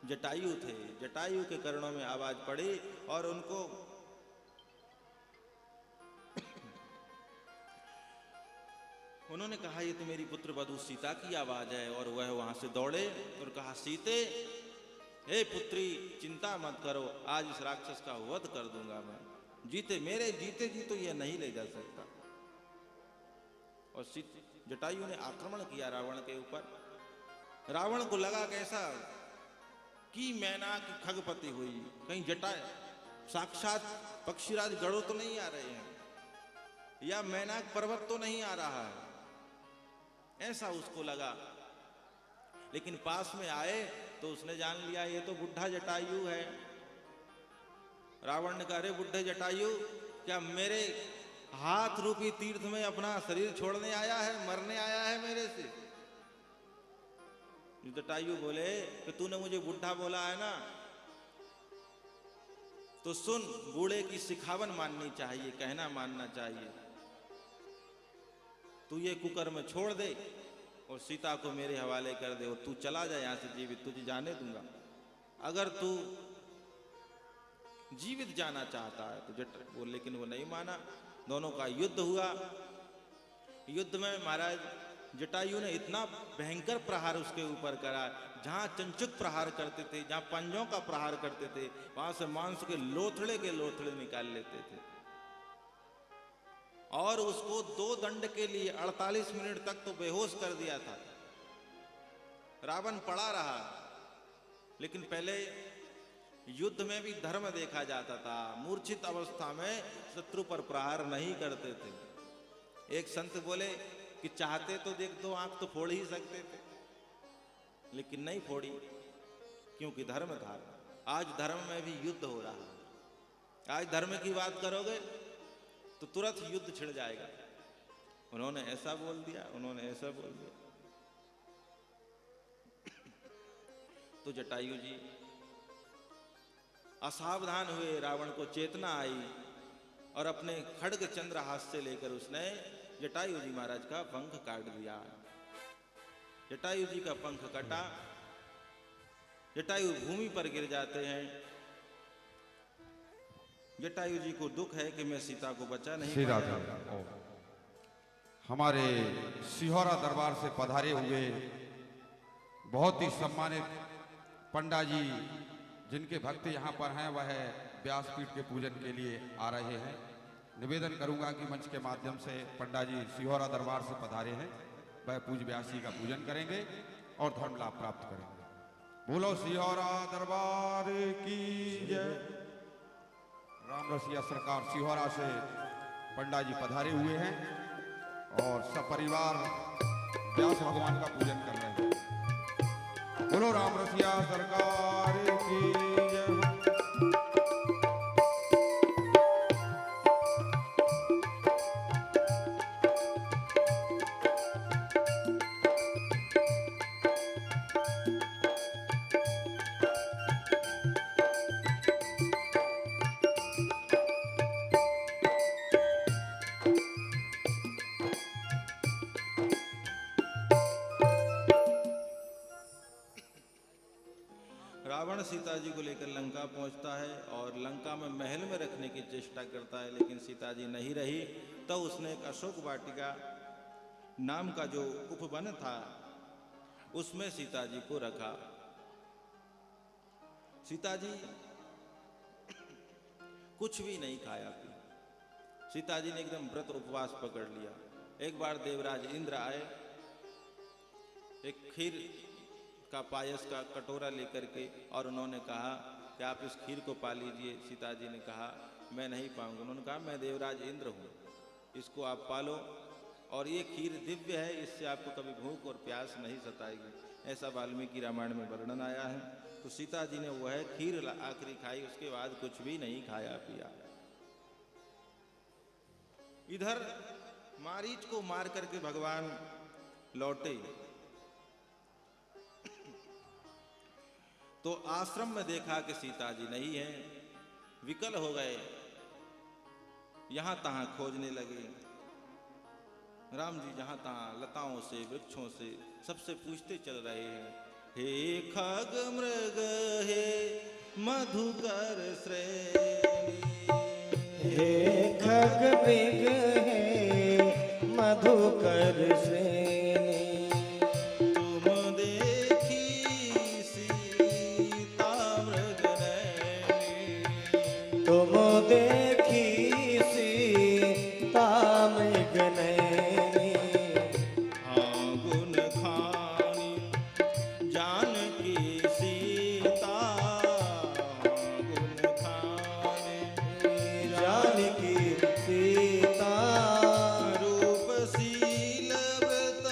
जटायु थे। जटायु के कर्णों में आवाज पड़ी और उनको उन्होंने कहा ये तो मेरी पुत्र वधू सीता की आवाज है। और वह वहां से दौड़े और कहा सीते हे पुत्री चिंता मत करो, आज इस राक्षस का वध कर दूंगा मैं, जीते मेरे जीते जी तो यह नहीं ले जा सकता। और जटायु ने आक्रमण किया रावण के ऊपर। रावण को लगा कैसा कि मैना की खगपति हुई, कहीं जटा साक्षात पक्षीराज गढ़ो तो नहीं आ रहे हैं, या मैनाक पर्वत तो नहीं आ रहा है, ऐसा उसको लगा। लेकिन पास में आए तो उसने जान लिया ये तो बुढ़ा जटायु है। रावण ने कहा अरे बुढ़े जटायु, क्या मेरे हाथ रूपी तीर्थ में अपना शरीर छोड़ने आया है, मरने आया है मेरे से? जटायु बोले कि तूने मुझे बुढ़ा बोला है ना, तो सुन, बूढ़े की सिखावन माननी चाहिए, कहना मानना चाहिए। तू ये कुकर्म छोड़ दे और सीता को मेरे हवाले कर दे, और तू चला जा यहां से जीवित, तुझे जाने दूंगा। अगर तू जीवित जाना चाहता है तो वो, लेकिन वो नहीं माना। दोनों का युद्ध हुआ। युद्ध में महाराज जटायु ने इतना भयंकर प्रहार उसके ऊपर करा, जहां चंचुक प्रहार करते थे, जहां पंजों का प्रहार करते थे, वहां से मांस के लोथड़े निकाल लेते थे। और उसको 2 दंड के लिए 48 मिनट तक तो बेहोश कर दिया था। रावण पड़ा रहा, लेकिन पहले युद्ध में भी धर्म देखा जाता था। मूर्छित अवस्था में शत्रु पर प्रहार नहीं करते थे। एक संत बोले कि चाहते तो देख 2 आंख तो फोड़ ही सकते थे, लेकिन नहीं फोड़ी, क्योंकि धर्म था। आज धर्म में भी युद्ध हो रहा है। आज धर्म की बात करोगे तो तुरंत युद्ध छिड़ जाएगा। उन्होंने ऐसा बोल दिया, उन्होंने ऐसा बोल दिया। तो जटायु जी असावधान हुए, रावण को चेतना आई और अपने खड्ग चंद्र हाथ से लेकर उसने जटायु जी महाराज का पंख काट दिया। जटायु जी का पंख कटा, जटायु भूमि पर गिर जाते हैं। जटायु जी को दुख है कि मैं सीता को बचा नहीं पाया। हमारे सिहोरा दरबार से पधारे हुए बहुत ही सम्मानित पंडा जी, जिनके भक्त यहाँ पर हैं, वह व्यासपीठ के पूजन के लिए आ रहे हैं। निवेदन करूंगा कि मंच के माध्यम से पंडा जी सिहोरा दरबार से पधारे हैं, वह पूज्य व्यास जी का पूजन करेंगे और धर्म लाभ प्राप्त करेंगे। बोलो सिहोरा दरबार की जय। राम रसिया सरकार सिहोरा से पंडा जी पधारे हुए हैं और सपरिवार व्यास भगवान का पूजन कर रहे हैं। बोलो राम रसिया सरकार की जय। रावण सीता जी को लेकर लंका पहुंचता है और लंका में महल में रखने की चेष्टा करता है, लेकिन सीता जी नहीं रही। तो उसने एक अशोक वाटिका नाम का जो उपवन था, उसमें सीता जी को रखा। सीता जी कुछ भी नहीं खाया पिया। सीता जी ने एकदम व्रत उपवास पकड़ लिया। एक बार देवराज इंद्र आए, एक खीर का पायस का कटोरा लेकर के, और उन्होंने कहा कि आप इस खीर को पा लीजिए। सीता जी ने कहा मैं नहीं पाऊंगा। उन्होंने कहा मैं देवराज इंद्र हूँ, इसको आप पालो, और ये खीर दिव्य है, इससे आपको कभी भूख और प्यास नहीं सताएगी। ऐसा वाल्मीकि रामायण में वर्णन आया है। तो सीता जी ने वह खीर आखिरी खाई, उसके बाद कुछ भी नहीं खाया पिया। इधर मारीच को मार करके भगवान लौटे तो आश्रम में देखा कि सीता जी नहीं है। विकल हो गए, यहां तहां खोजने लगे। राम जी जहां तहां लताओं से, वृक्षों से, सबसे पूछते चल रहे हैं, हे खग मृग हे मधुकर श्रेणी, हे खग मृग हे मधुकर श्रेणी, तुम देखी सीता मृग नैनी, तुम देखी सीता मृग नैनी, हाँ गुण खानी जानकी सीता, गुण खानी जानकी सीता, रूप शील व्रत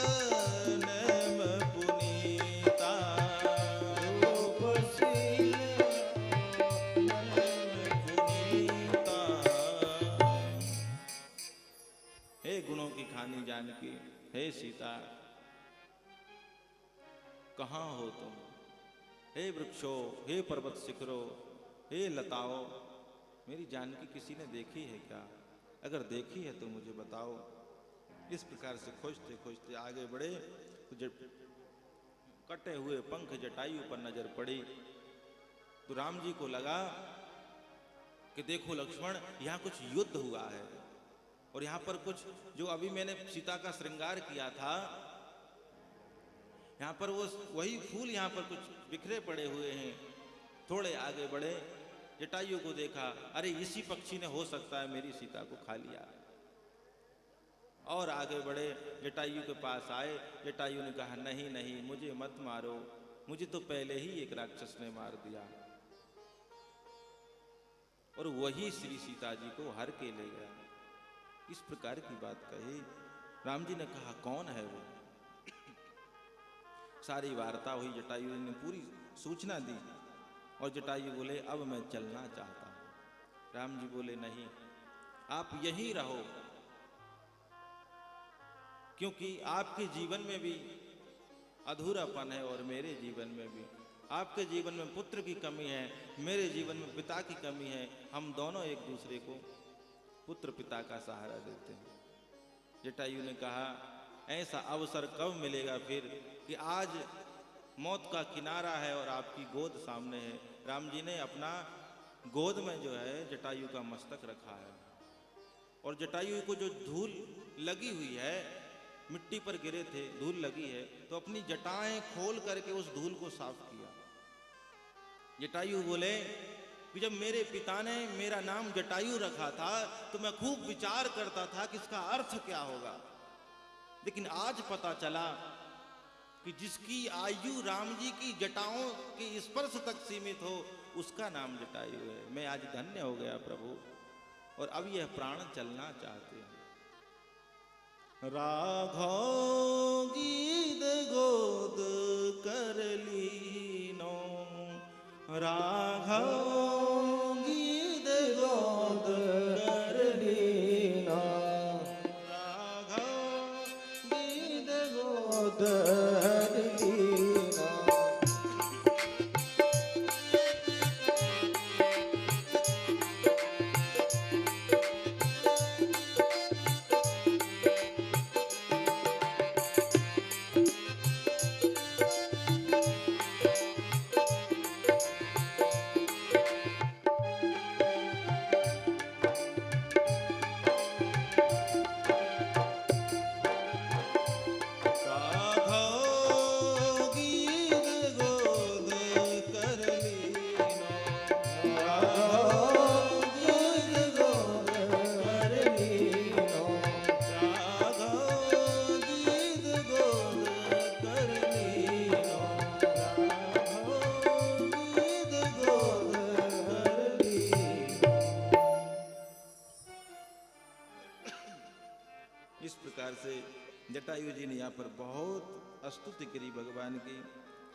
नेम पुनीता, रूप शील पुनीता। हे गुणों की खानी जानकी, हे सीता कहाँ हो तुम? हे वृक्षों, हे पर्वत शिखरों, हे लताओं, मेरी जानकी किसी ने देखी है क्या? अगर देखी है तो मुझे बताओ। इस प्रकार से खोजते खोजते आगे बढ़े तो कटे हुए पंख जटायु पर नजर पड़ी। तो राम जी को लगा कि देखो लक्ष्मण, यहाँ कुछ युद्ध हुआ है और यहाँ पर कुछ जो अभी मैंने सीता का श्रृंगार किया था यहाँ पर वो वही फूल यहाँ पर कुछ बिखरे पड़े हुए हैं। थोड़े आगे बढ़े, जटायु को देखा, अरे इसी पक्षी ने हो सकता है मेरी सीता को खा लिया। और आगे बढ़े, जटायु के पास आए। जटायु ने कहा नहीं नहीं, मुझे मत मारो, मुझे तो पहले ही एक राक्षस ने मार दिया। और वही श्री सीता जी को हर के ले गया। इस प्रकार की बात कही। राम जी ने कहा कौन है वो? सारी वार्ता हुई, जटायु ने पूरी सूचना दी। और जटायु बोले अब मैं चलना चाहता हूं। राम जी बोले नहीं, आप यहीं रहो, क्योंकि आपके जीवन में भी अधूरापन है और मेरे जीवन में भी। आपके जीवन में पुत्र की कमी है, मेरे जीवन में पिता की कमी है। हम दोनों एक दूसरे को पुत्र पिता का सहारा देते हैं। जटायु ने कहा ऐसा अवसर कब मिलेगा फिर कि आज मौत का किनारा है और आपकी गोद सामने है। राम जी ने अपना गोद में जो है जटायु का मस्तक रखा है। और जटायु को जो धूल लगी हुई है, मिट्टी पर गिरे थे, धूल लगी है, तो अपनी जटाएं खोल करके उस धूल को साफ किया। जटायु बोले कि जब मेरे पिता ने मेरा नाम जटायु रखा था तो मैं खूब विचार करता था कि इसका अर्थ क्या होगा। लेकिन आज पता चला कि जिसकी आयु राम जी की जटाओं के स्पर्श तक सीमित हो, उसका नाम जटायु है। मैं आज धन्य हो गया प्रभु, और अब यह प्राण चलना चाहते हैं। राघव गीत गोद कर लीनो, राघव गीत गोद कर लीनो, राघव गीत गोद कर लीनो। इस प्रकार से जटायु जी ने यहाँ पर बहुत स्तुति करी, भगवान की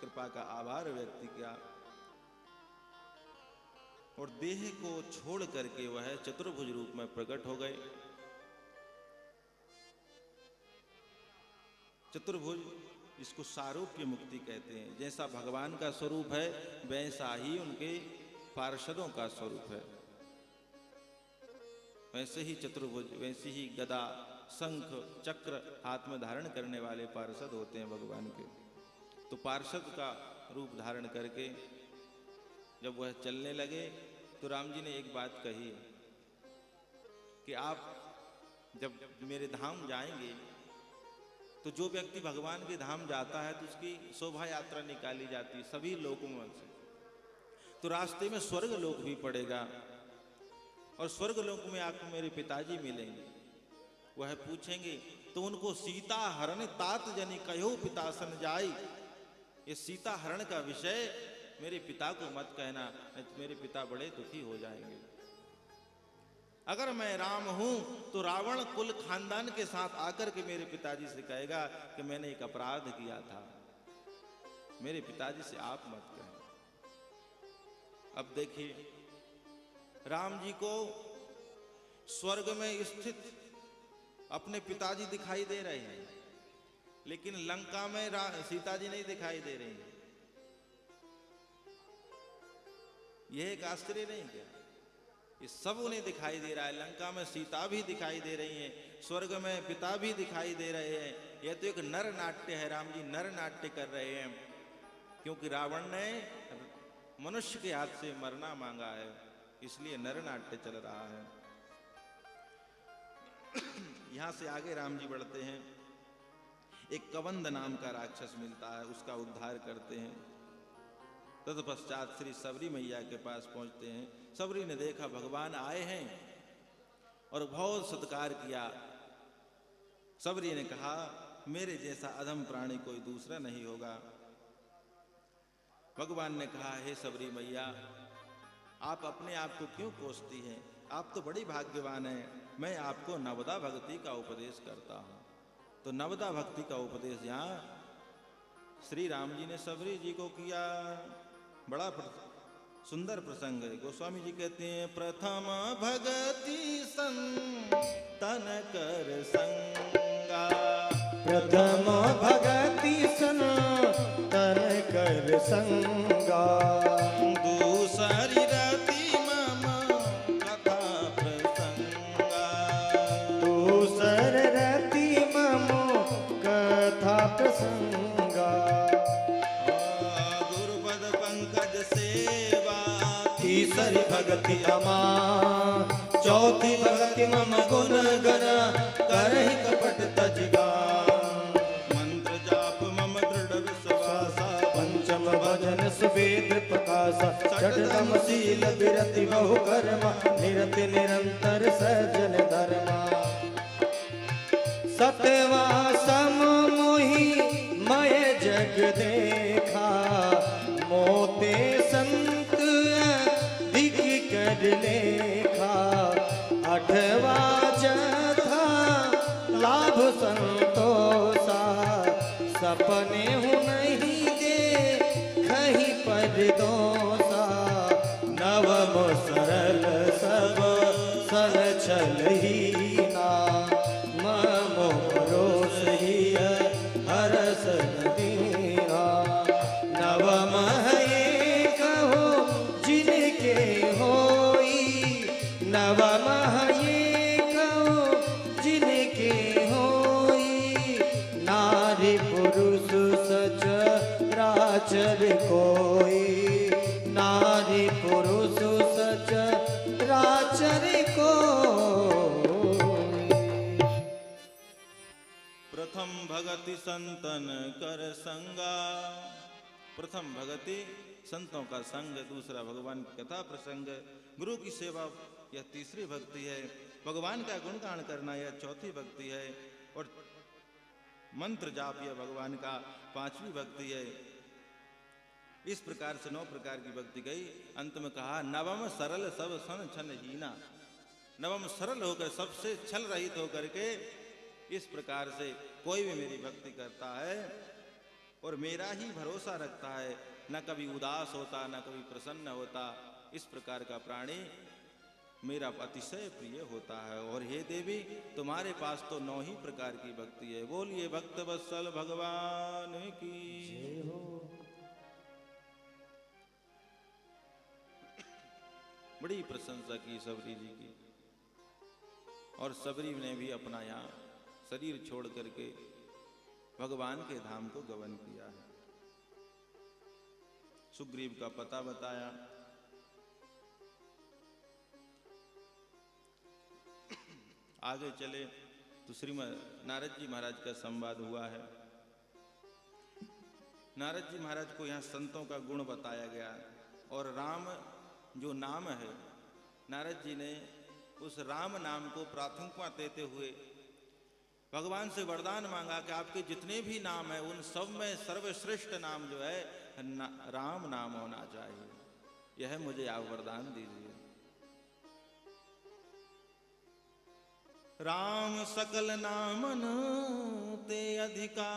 कृपा का आभार व्यक्त किया। और देह को छोड़ करके वह चतुर्भुज रूप में प्रकट हो गए। चतुर्भुज इसको सारूप्य मुक्ति कहते हैं। जैसा भगवान का स्वरूप है वैसा ही उनके पार्षदों का स्वरूप है। वैसे ही चतुर्भुज, वैसे ही गदा, शंख, चक्र हाथ में धारण करने वाले पार्षद होते हैं भगवान के। तो पार्षद का रूप धारण करके जब वह चलने लगे तो राम जी ने एक बात कही कि आप जब मेरे धाम जाएंगे तो जो व्यक्ति भगवान के धाम जाता है तो उसकी शोभा यात्रा निकाली जाती है सभी लोगों में से। तो रास्ते में स्वर्ग लोक भी पड़ेगा और स्वर्ग लोक में आपको मेरे पिताजी मिलेंगे। वह पूछेंगे तो उनको सीता हरण तात जनि कहो पितासन जाई। ये सीता हरण का विषय मेरे पिता को मत कहना, नहीं तो मेरे पिता बड़े दुखी हो जाएंगे। अगर मैं राम हूं तो रावण कुल खानदान के साथ आकर के मेरे पिताजी से कहेगा कि मैंने एक अपराध किया था, मेरे पिताजी से आप मत कहें। अब देखिए राम जी को स्वर्ग में स्थित अपने पिताजी दिखाई दे रहे हैं, लेकिन लंका में सीता जी नहीं दिखाई दे रही हैं। यह एक आश्चर्य नहीं क्या? ये सब उन्हें दिखाई दे रहा है। लंका में सीता भी दिखाई दे रही है, स्वर्ग में पिता भी दिखाई दे रहे हैं। यह तो एक नर नाट्य है। राम जी नर नाट्य कर रहे हैं, क्योंकि रावण ने मनुष्य के हाथ से मरना मांगा है, इसलिए नर नाट्य चल रहा है। यहां से आगे राम जी बढ़ते हैं। एक कबंध नाम का राक्षस मिलता है, उसका उद्धार करते हैं। तत्पश्चात श्री सबरी मैया के पास पहुंचते हैं। सबरी ने देखा भगवान आए हैं और बहुत सत्कार किया। सबरी ने कहा मेरे जैसा अधम प्राणी कोई दूसरा नहीं होगा। भगवान ने कहा हे सबरी मैया, आप अपने आप को क्यों कोसती हैं? आप तो बड़ी भाग्यवान हैं। मैं आपको नवदा भक्ति का उपदेश करता हूं। तो नवदा भक्ति का उपदेश यहाँ श्री राम जी ने सबरी जी को किया। बड़ा सुंदर प्रसंग है। गोस्वामी जी कहते हैं प्रथम भगति संतन कर संगा, प्रथम भगति संतन कर संगा, दूसरी रति मम कथा प्रसंगा, दूसर रति मम कथा प्रसंगा, गुरुपद पंकज सेवा, तीसरी भगति अमा, चौथी भगति मम गुण गण करहि कपट तजगा, मंत्र जाप मम दृढ़ विश्वासा, पंचम भजन सुवेद प्रकाशा, षठम शील विरति बहु कर्मा, निरति निरंतर सज्जन धर्मा, सतवा सम मोहि मय जग देखा, मोते संत अधिक कर लेखा, अठवा जथा लाभ संतोषा, सपने हूँ नहीं देखहि पर दोषा, नवम सरल सब सन छल हीना, मम रोष ही हरस दीना, नवम है कहो जिनके होई, नवम ये कहो जिनके होई, नारी पुरुष सच राचर कोई, नारी पुरुष सच राचर कोई। प्रथम भगति संतन कर संगा, प्रथम भगति संतों का संग, दूसरा भगवान की कथा प्रसंग, गुरु की सेवा यह तीसरी भक्ति है, भगवान का गुणगान करना यह चौथी भक्ति है, और मंत्र जाप यह भगवान का पांचवी भक्ति है। इस प्रकार से 9 प्रकार की भक्ति गई। अंत में कहा नवम सरल सब सन छन हीना, नवम सरल होकर सबसे छल रहित होकर के इस प्रकार से कोई भी मेरी भक्ति करता है और मेरा ही भरोसा रखता है, न कभी उदास होता न कभी प्रसन्न होता, इस प्रकार का प्राणी मेरा अतिशय प्रिय होता है। और हे देवी तुम्हारे पास तो 9 ही प्रकार की भक्ति है। बोलिए भक्त वत्सल भगवान की। बड़ी प्रशंसा की सबरी जी की, और सबरी ने भी अपना यहाँ शरीर छोड़ करके भगवान के धाम को गमन किया है। सुग्रीव का पता बताया। आगे चले तो श्रीमद नारद जी महाराज का संवाद हुआ है। नारद जी महाराज को यहाँ संतों का गुण बताया गया, और राम जो नाम है, नारद जी ने उस राम नाम को प्राथमिकता देते हुए भगवान से वरदान मांगा कि आपके जितने भी नाम हैं उन सब में सर्वश्रेष्ठ नाम जो है राम नाम होना चाहिए। यह मुझे आप वरदान दीजिए। राम सकल नामन ते अधिका,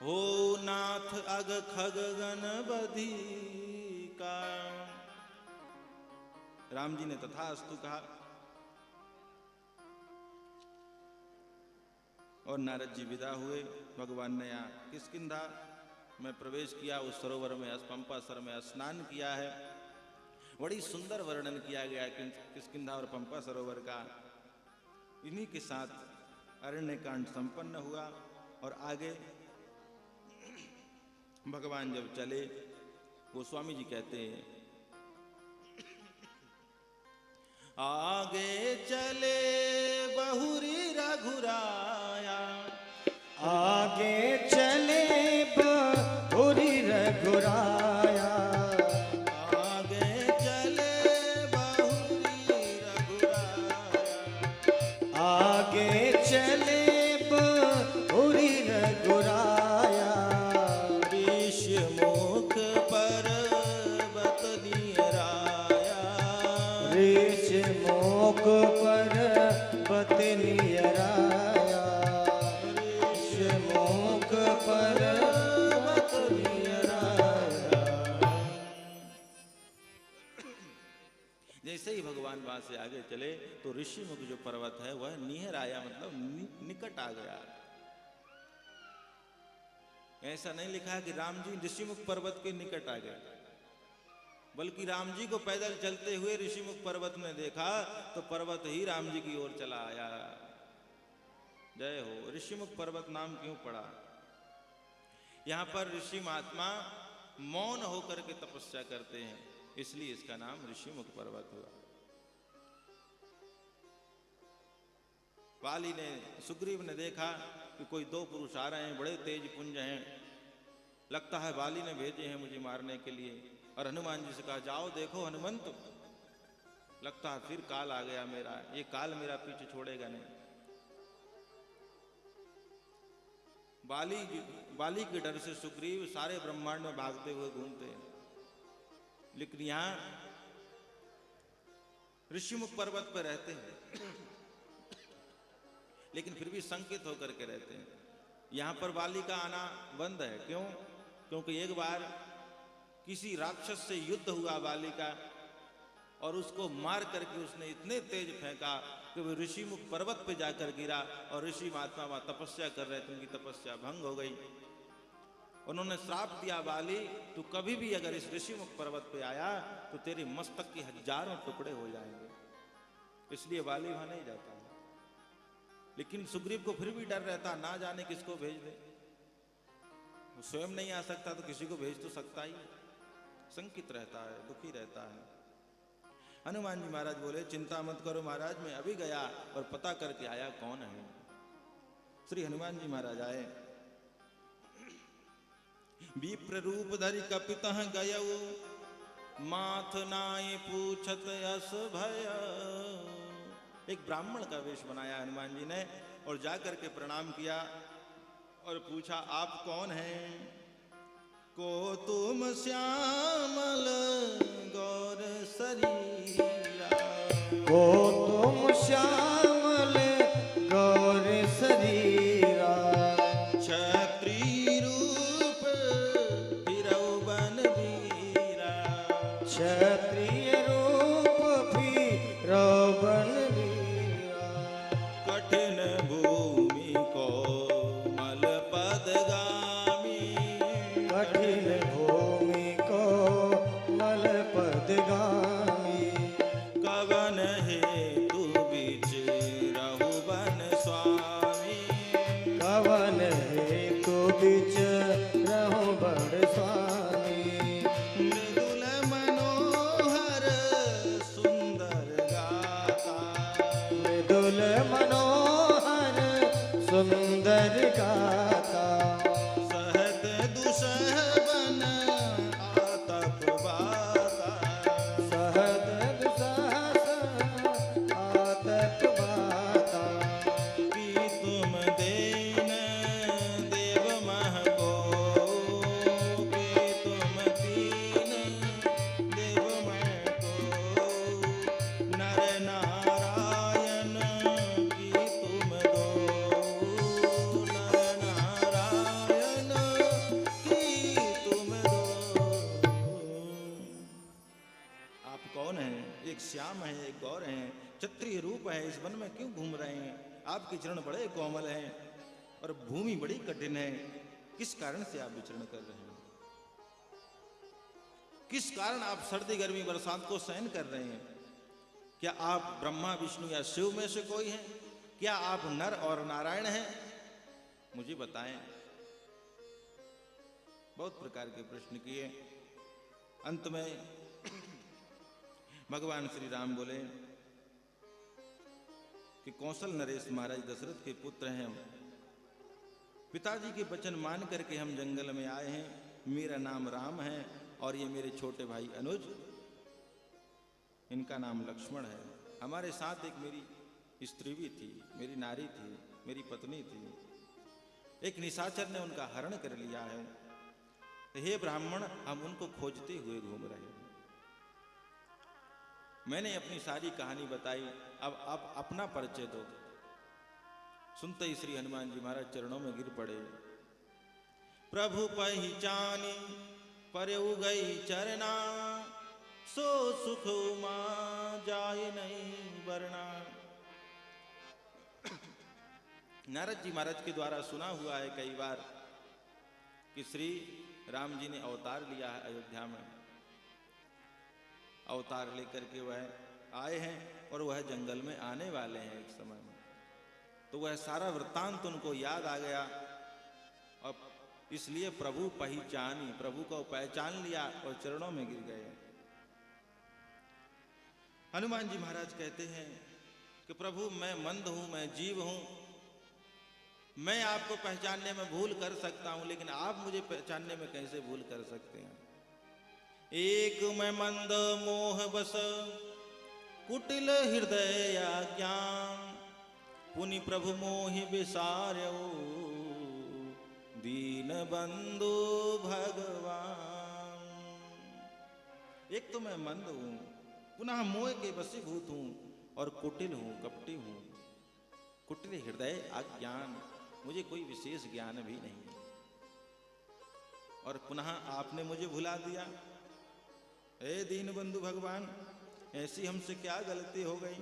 हो नाथ अग खग गण बधिका। राम जी ने तथास्तु कहा, और नारद जी विदा हुए। भगवान ने यहाँ किष्किंधा में प्रवेश किया, उस सरोवर में पंपासर में स्नान किया है। बड़ी सुंदर वर्णन किया गया है किष्किंधा और पंपा सरोवर का। इन्हीं के साथ अरण्यकांड संपन्न हुआ, और आगे भगवान जब चले, गोस्वामी जी कहते हैं आगे चले बहुरी रघुराया, आगे चले बहुरी रघुराया, आगे चले बहुरी रघुराया, आगे चले बहुरी रघुराया, ऋषि मुख पर्वत नियराया, ऋष मुख पर बतनियराया, ऋष मुख पर बतनियराया। जैसे ही भगवान वहां से आगे चले तो ऋषि मुख जो पर्वत है वह निहर आया, मतलब निकट आ गया। ऐसा नहीं लिखा है कि राम जी ऋषिमुख पर्वत के निकट आ गए, बल्कि राम जी को पैदल चलते हुए ऋषिमुख पर्वत में देखा तो पर्वत ही राम जी की ओर चला आया। जय हो। ऋषिमुख पर्वत नाम क्यों पड़ा? यहां पर ऋषि महात्मा मौन होकर के तपस्या करते हैं, इसलिए इसका नाम ऋषिमुख पर्वत हुआ। वाली ने, सुग्रीव ने देखा कि कोई दो पुरुष आ रहे हैं, बड़े तेज पुंज हैं, लगता है वाली ने भेजे हैं मुझे मारने के लिए। और हनुमान जी से कहा जाओ देखो हनुमंत, लगता है फिर काल आ गया मेरा, ये काल मेरा पीछे छोड़ेगा नहीं। बाली के डर से सुग्रीव सारे ब्रह्मांड में भागते हुए घूमते हैं, लेकिन यहां ऋषिमुख पर्वत पर रहते हैं, लेकिन फिर भी संकित होकर के रहते हैं। यहां पर बाली का आना बंद है। क्यों? क्योंकि एक बार किसी राक्षस से युद्ध हुआ बाली का, और उसको मार करके उसने इतने तेज फेंका कि वो ऋषिमुख पर्वत पे जाकर गिरा, और ऋषि महात्मा वहां तपस्या कर रहे थे, उनकी तपस्या भंग हो गई। उन्होंने श्राप दिया, बाली तू कभी भी अगर इस ऋषिमुख पर्वत पे आया तो तेरे मस्तक के हजारों टुकड़े हो जाएंगे। इसलिए बाली वहां नहीं जाता। लेकिन सुग्रीव को फिर भी डर रहता, ना जाने किसको भेज दे, वो स्वयं नहीं आ सकता तो किसी को भेज तो सकता ही। संकित रहता है, दुखी रहता है। हनुमान जी महाराज बोले चिंता मत करो महाराज, मैं अभी गया और पता करके आया कौन है। श्री हनुमान जी महाराज आए, विप्र रूप धरि कपितः गयऊ, माथ नाय पूछत यस भय। एक ब्राह्मण का वेश बनाया हनुमान जी ने और जाकर के प्रणाम किया और पूछा आप कौन हैं? को तुम श्यामल गौर शरीरा, को तुम श्यामल गौर शरीरा, क्षत्रिय रूप फिरौ बन वीरा, क्षत्रिय रूप फिरौ बन वीरा, कठिन भूमि को मल पदगामी, कठिन भूमि को मल पदगामी, कवन हेतु बीच रहु बन स्वामी, कवन हेतु बिच रहूं बड़ स्वामी, मृदुल मनोहर सुंदर गाता, मृदुल मनोहर सुंदर गाता, सहत दुसह बन आतप बाता, सहद दुसहस आतप बाता, कि तुम देन देव मह को, कि तुम दीन देव मह को, नर नारायण की तुम दो, नर नारायण की तुम दो। आप कौन हैं? एक श्याम है, एक गौर हैं, क्षत्रिय रूप है, इस वन में क्यों घूम रहे हैं? आपके चरण बड़े कोमल हैं और भूमि बड़ी कठिन है, किस कारण से आप विचरण कर रहे हैं? किस कारण आप सर्दी गर्मी बरसात को सहन कर रहे हैं? क्या आप ब्रह्मा विष्णु या शिव में से कोई हैं? क्या आप नर और नारायण हैं? मुझे बताएं। बहुत प्रकार के प्रश्न किए। अंत में भगवान श्री राम बोले कि कौशल नरेश महाराज दशरथ के पुत्र हैं, पिताजी के वचन मान करके हम जंगल में आए हैं। मेरा नाम राम है और ये मेरे छोटे भाई अनुज, इनका नाम लक्ष्मण है। हमारे साथ एक मेरी स्त्री भी थी, मेरी नारी थी, मेरी पत्नी थी। एक निशाचर ने उनका हरण कर लिया है। हे ब्राह्मण, हम उनको खोजते हुए घूम रहे हैं। मैंने अपनी सारी कहानी बताई। अब अपना परिचय दो। सुनते ही श्री हनुमान जी महाराज चरणों में गिर पड़े। प्रभु पहिचानी परऊ गई चरना, सो सुख मां जाय नहीं वरना। नारद जी महाराज के द्वारा सुना हुआ है कई बार कि श्री राम जी ने अवतार लिया है अयोध्या में। अवतार लेकर के वह आए हैं और वह जंगल में आने वाले हैं एक समय में। तो वह सारा वृत्तांत उनको याद आ गया और इसलिए प्रभु पहिचानी, प्रभु को पहचान लिया और चरणों में गिर गए। हनुमान जी महाराज कहते हैं कि प्रभु मैं मंद हूं, मैं जीव हूं, मैं आपको पहचानने में भूल कर सकता हूं, लेकिन आप मुझे पहचानने में कैसे भूल कर सकते हैं। एक मैं मंद मोह बस, कुटिल हृदय ज्ञान, पुनि प्रभु मोहि विसार्यो, दीन बंधु भगवान। एक तो मैं मंद हूं, पुनः मोह के वशीभूत हूं और कुटिल हूं, कपटी हूं। कुटिल हृदय अज्ञान, मुझे कोई विशेष ज्ञान भी नहीं। और पुनः आपने मुझे भुला दिया। हे दीन बंधु भगवान, ऐसी हमसे क्या गलती हो गई।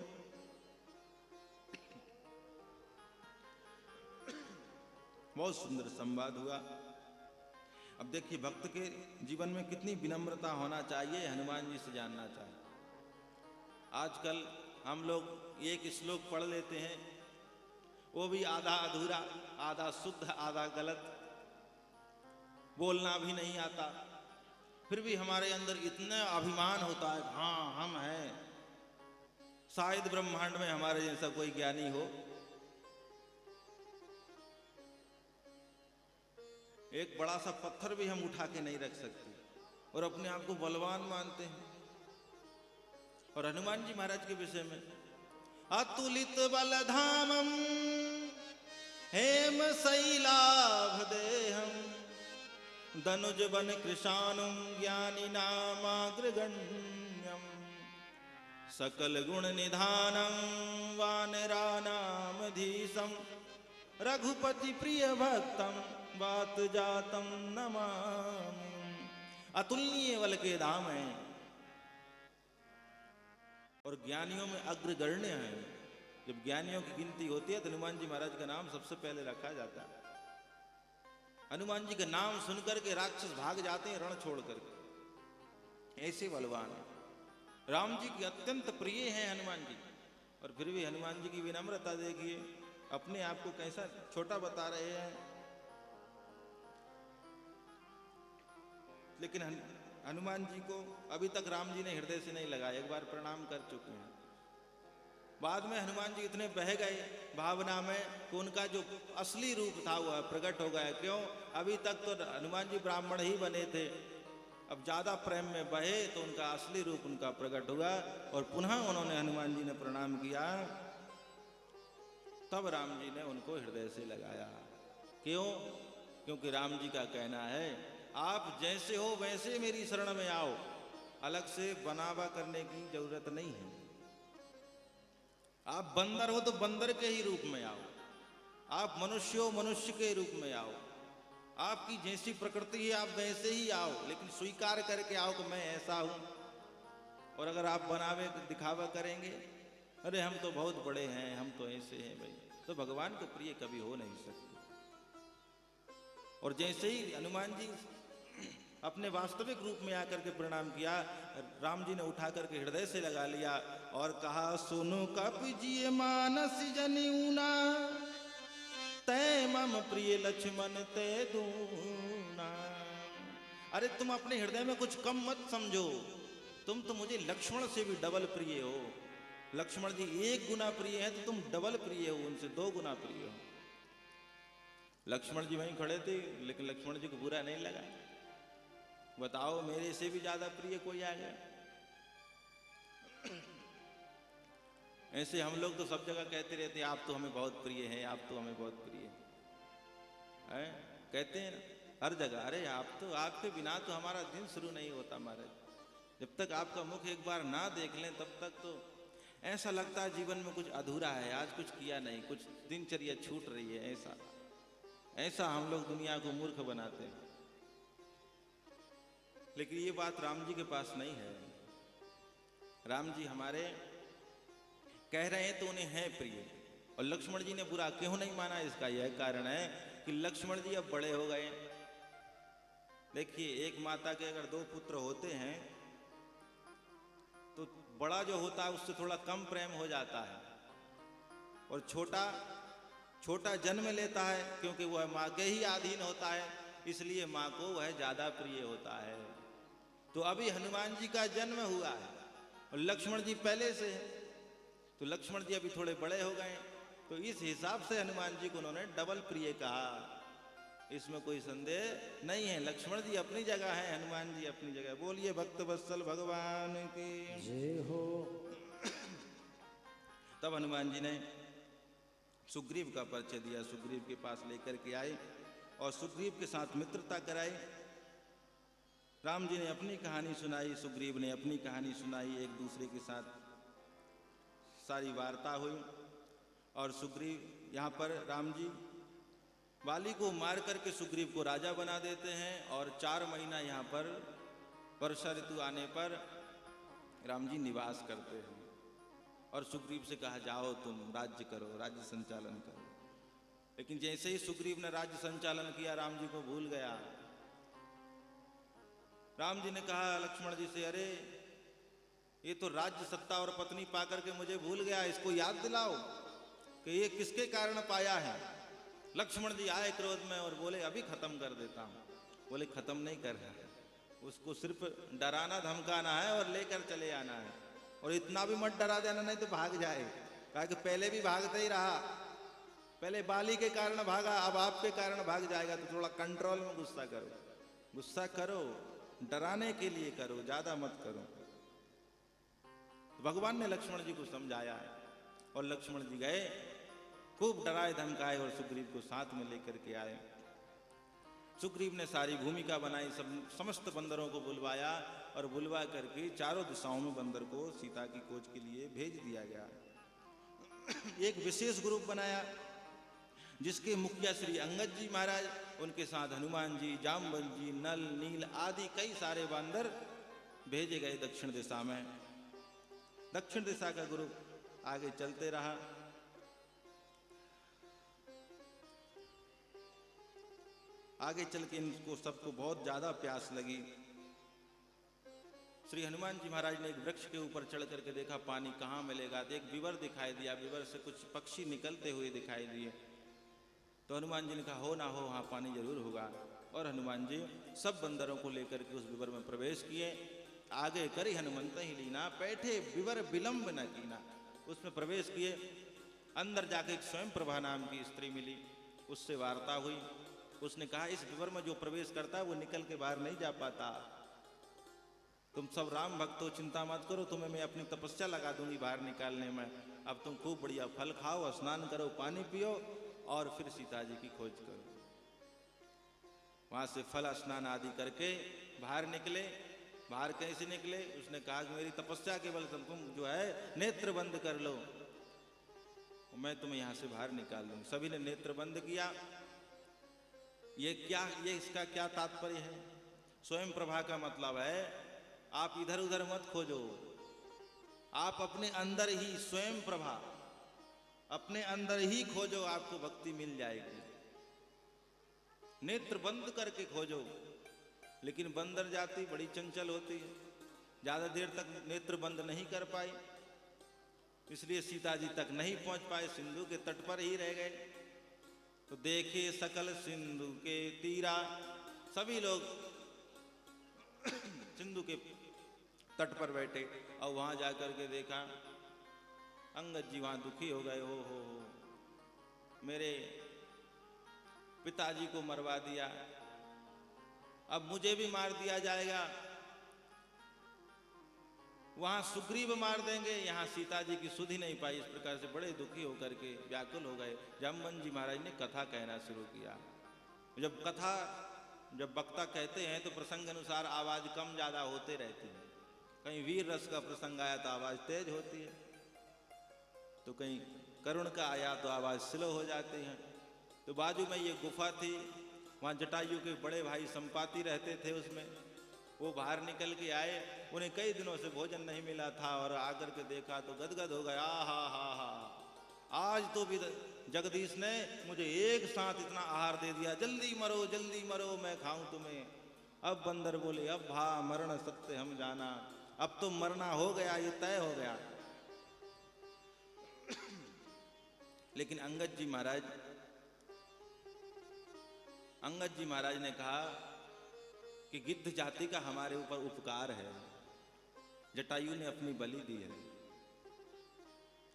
बहुत सुंदर संवाद हुआ। अब देखिए भक्त के जीवन में कितनी विनम्रता होना चाहिए, हनुमान जी से जानना चाहिए। आजकल हम लोग एक श्लोक पढ़ लेते हैं, वो भी आधा अधूरा, आधा शुद्ध आधा गलत, बोलना भी नहीं आता। फिर भी हमारे अंदर इतना अभिमान होता है, हाँ हम हैं, शायद ब्रह्मांड में हमारे जैसा कोई ज्ञानी हो। एक बड़ा सा पत्थर भी हम उठा के नहीं रख सकते और अपने आप को बलवान मानते हैं। और हनुमान जी महाराज के विषय में, अतुलित बलधामम हेम शैलाभ देहम, धनुज बन कृशानुम ज्ञानी नामाग्रगण्यम, सकल गुण निधानम वानरानामधीशम, रघुपति प्रिय भक्तम बात जातम नमामि। अतुलनीय बल के धाम हैं और ज्ञानियों में अग्रगण्य है। जब ज्ञानियों की गिनती होती है तो हनुमान जी महाराज का नाम सबसे पहले रखा जाता है। हनुमान जी का नाम सुनकर के राक्षस भाग जाते हैं रण छोड़ करके, ऐसे बलवान है। राम जी की अत्यंत प्रिय हैं हनुमान जी, और फिर भी हनुमान जी की विनम्रता देखिए, अपने आप को कैसा छोटा बता रहे हैं। लेकिन हनुमान जी को अभी तक राम जी ने हृदय से नहीं लगाया, एक बार प्रणाम कर चुके हैं। बाद में हनुमान जी इतने बह गए भावना में कि उनका जो असली रूप था वह प्रकट हो गया। क्यों? अभी तक तो हनुमान जी ब्राह्मण ही बने थे, अब ज्यादा प्रेम में बहे तो उनका असली रूप उनका प्रकट हुआ और पुनः उन्होंने हनुमान जी ने प्रणाम किया। तब राम जी ने उनको हृदय से लगाया। क्यों? क्योंकि राम जी का कहना है, आप जैसे हो वैसे मेरी शरण में आओ, अलग से बनावा करने की जरूरत नहीं है। आप बंदर हो तो बंदर के ही रूप में आओ, आप मनुष्य हो मनुष्य के रूप में आओ, आपकी जैसी प्रकृति है आप वैसे ही आओ, लेकिन स्वीकार करके आओ कि मैं ऐसा हूं। और अगर आप बनावे दिखावा करेंगे, अरे हम तो बहुत बड़े हैं, हम तो ऐसे हैं भाई, तो भगवान के प्रिय कभी हो नहीं सकते। और जैसे ही हनुमान जी अपने वास्तविक रूप में आकर के प्रणाम किया, राम जी ने उठा करके हृदय से लगा लिया और कहा, सुनो कपिजिय मानस जनिऊना, तय मम प्रिय लक्ष्मण ते दूना। अरे तुम अपने हृदय में कुछ कम मत समझो, तुम तो मुझे लक्ष्मण से भी डबल प्रिय हो। लक्ष्मण जी 1 गुना प्रिय है तो तुम डबल प्रिय हो, उनसे 2 गुना प्रिय हो। लक्ष्मण जी वहीं खड़े थे, लेकिन लक्ष्मण जी को बुरा नहीं लगा। बताओ मेरे से भी ज्यादा प्रिय कोई आ गया। ऐसे हम लोग तो सब जगह कहते रहते हैं आप तो हमें बहुत प्रिय हैं, आप तो हमें बहुत प्रिय हैं, कहते हैं ना हर जगह। अरे आप तो, आपके बिना तो हमारा दिन शुरू नहीं होता महाराज। जब तक आपका मुख एक बार ना देख लें तब तक तो ऐसा लगता है जीवन में कुछ अधूरा है, आज कुछ किया नहीं, कुछ दिनचर्या छूट रही है। ऐसा ऐसा हम लोग दुनिया को मूर्ख बनाते हैं। लेकिन ये बात राम जी के पास नहीं है। राम जी हमारे कह रहे हैं तो उन्हें है प्रिय, और लक्ष्मण जी ने बुरा क्यों नहीं माना, इसका यह कारण है कि लक्ष्मण जी अब बड़े हो गए। देखिए, एक माता के अगर 2 पुत्र होते हैं तो बड़ा जो होता है उससे थोड़ा कम प्रेम हो जाता है, और छोटा जन्म लेता है क्योंकि वह माँ के ही अधीन होता है, इसलिए माँ को वह ज्यादा प्रिय होता है। तो अभी हनुमान जी का जन्म हुआ है और लक्ष्मण जी पहले से है, तो लक्ष्मण जी अभी थोड़े बड़े हो गए, तो इस हिसाब से हनुमान जी को उन्होंने डबल प्रिय कहा। इसमें कोई संदेह नहीं है। लक्ष्मण जी अपनी जगह है, हनुमान जी अपनी जगह। बोलिए भक्त वत्सल भगवान की जय हो। तब हनुमान जी ने सुग्रीव का परिचय दिया, सुग्रीव के पास लेकर के आए और सुग्रीव के साथ मित्रता कराई। राम जी ने अपनी कहानी सुनाई, सुग्रीव ने अपनी कहानी सुनाई, एक दूसरे के साथ सारी वार्ता हुई। और सुग्रीव, यहाँ पर राम जी वाली को मार करके सुग्रीव को राजा बना देते हैं, और 4 महीना यहाँ पर वर्षा ऋतु आने पर राम जी निवास करते हैं। और सुग्रीव से कहा जाओ तुम राज्य करो, राज्य संचालन करो। लेकिन जैसे ही सुग्रीव ने राज्य संचालन किया, राम जी को भूल गया। राम जी ने कहा लक्ष्मण जी से, अरे ये तो राज्य सत्ता और पत्नी पाकर के मुझे भूल गया, इसको याद दिलाओ कि ये किसके कारण पाया है। लक्ष्मण जी आए क्रोध में और बोले अभी खत्म कर देता हूं। बोले खत्म नहीं कर रहा है, उसको सिर्फ डराना धमकाना है और लेकर चले आना है, और इतना भी मत डरा देना नहीं तो भाग जाए। कहा कि पहले भी भागते ही रहा, पहले बाली के कारण भागा, अब आपके कारण भाग जाएगा, तो थोड़ा कंट्रोल में गुस्सा करो, गुस्सा करो, डराने के लिए करो, ज्यादा मत करो। तो भगवान ने लक्ष्मण जी को समझाया और लक्ष्मण जी गए, खूब डराए धमकाए और सुग्रीव को साथ में लेकर के आए। सुग्रीव ने सारी भूमिका बनाई, समस्त बंदरों को बुलवाया और बुलवा करके चारों दिशाओं में बंदर को सीता की खोज के लिए भेज दिया गया। एक विशेष ग्रुप बनाया जिसके मुखिया श्री अंगद जी महाराज, उनके साथ हनुमान जी, जामवंत जी, नल, नील आदि कई सारे बंदर भेजे गए दक्षिण दिशा में। दक्षिण दिशा का ग्रुप आगे चलते रहा। आगे चल के इनको सबको बहुत ज्यादा प्यास लगी। श्री हनुमान जी महाराज ने एक वृक्ष के ऊपर चढ़ करके देखा पानी कहाँ मिलेगा, तो एक विवर दिखाई दिया, विवर से कुछ पक्षी निकलते हुए दिखाई दिए। तो हनुमान जी ने कहा हो ना हो वहाँ पानी जरूर होगा, और हनुमान जी सब बंदरों को लेकर के उस विवर में प्रवेश किए। आगे करी हनुमंत ही लीना, बैठे विवर विलंब न कीना। उसमें प्रवेश किए। अंदर जाके एक स्वयं प्रभा नाम की स्त्री मिली, उससे वार्ता हुई। उसने कहा इस विवर में जो प्रवेश करता है वो निकल के बाहर नहीं जा पाता। तुम सब राम भक्त हो, चिंता मत करो, तुम्हें मैं अपनी तपस्या लगा दूंगी बाहर निकालने में। अब तुम खूब बढ़िया फल खाओ, स्नान करो, पानी पियो, और फिर सीता जी की खोज करो। वहां से फल स्नान आदि करके बाहर निकले। बाहर कैसे निकले? उसने कहा कि मेरी तपस्या के बल तुम जो है नेत्र बंद कर लो, मैं तुम्हें यहां से बाहर निकाल लूंगी। सभी ने नेत्र बंद किया। ये इसका क्या तात्पर्य है? स्वयं प्रभा का मतलब है आप इधर उधर मत खोजो, आप अपने अंदर ही स्वयं प्रभा, अपने अंदर ही खोजो, आपको भक्ति मिल जाएगी। नेत्र बंद करके खोजो। लेकिन बंदर जाति बड़ी चंचल होती है, ज्यादा देर तक नेत्र बंद नहीं कर पाई, इसलिए सीता जी तक नहीं पहुंच पाए, सिंधु के तट पर ही रह गए। तो देखे सकल सिंधु के तीरा, सभी लोग सिंधु के तट पर बैठे, और वहां जाकर के देखा अंगद जी वहां दुखी हो गए। हो मेरे पिताजी को मरवा दिया, अब मुझे भी मार दिया जाएगा। वहां सुग्रीव मार देंगे, यहाँ सीता जी की सुध ही नहीं पाई। इस प्रकार से बड़े दुखी होकर के व्याकुल हो गए। जामवंत जी महाराज ने कथा कहना शुरू किया। जब वक्ता कहते हैं तो प्रसंग अनुसार आवाज कम ज्यादा होते रहती है। कहीं वीर रस का प्रसंग आया तो आवाज तेज होती है, तो कहीं करुण का आया तो आवाज स्लो हो जाती है। तो बाजू में ये गुफा थी, वहाँ जटायु के बड़े भाई संपाति रहते थे उसमें। वो बाहर निकल के आए, उन्हें कई दिनों से भोजन नहीं मिला था और आकर के देखा तो गदगद हो गया। हा, आज तो भी जगदीश ने मुझे एक साथ इतना आहार दे दिया, जल्दी मरो मैं खाऊं तुम्हें। अब बंदर बोले, अब भा मरण सत्य हम जाना, अब तो मरना हो गया, ये तय हो गया। लेकिन अंगद जी महाराज ने कहा कि गिद्ध जाति का हमारे ऊपर उपकार है, जटायु ने अपनी बलि दी है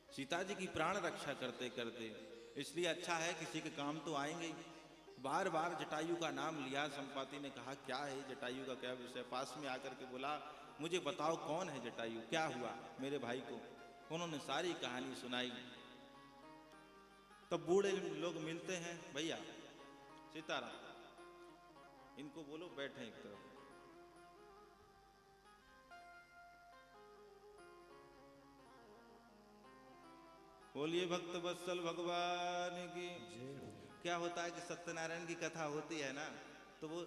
सीता जी की प्राण रक्षा करते करते, इसलिए अच्छा है किसी के काम तो आएंगे ही। बार बार जटायु का नाम लिया। संपाति ने कहा, क्या है जटायु का क्या विषय? पास में आकर के बोला, मुझे बताओ कौन है जटायु, क्या हुआ मेरे भाई को? उन्होंने सारी कहानी सुनाई। तब बूढ़े लोग मिलते हैं, भैया सीताराम, इनको बोलो बैठे एक तरफ। बोलिए भक्त वत्सल भगवान की। क्या होता है कि सत्यनारायण की कथा होती है ना, तो वो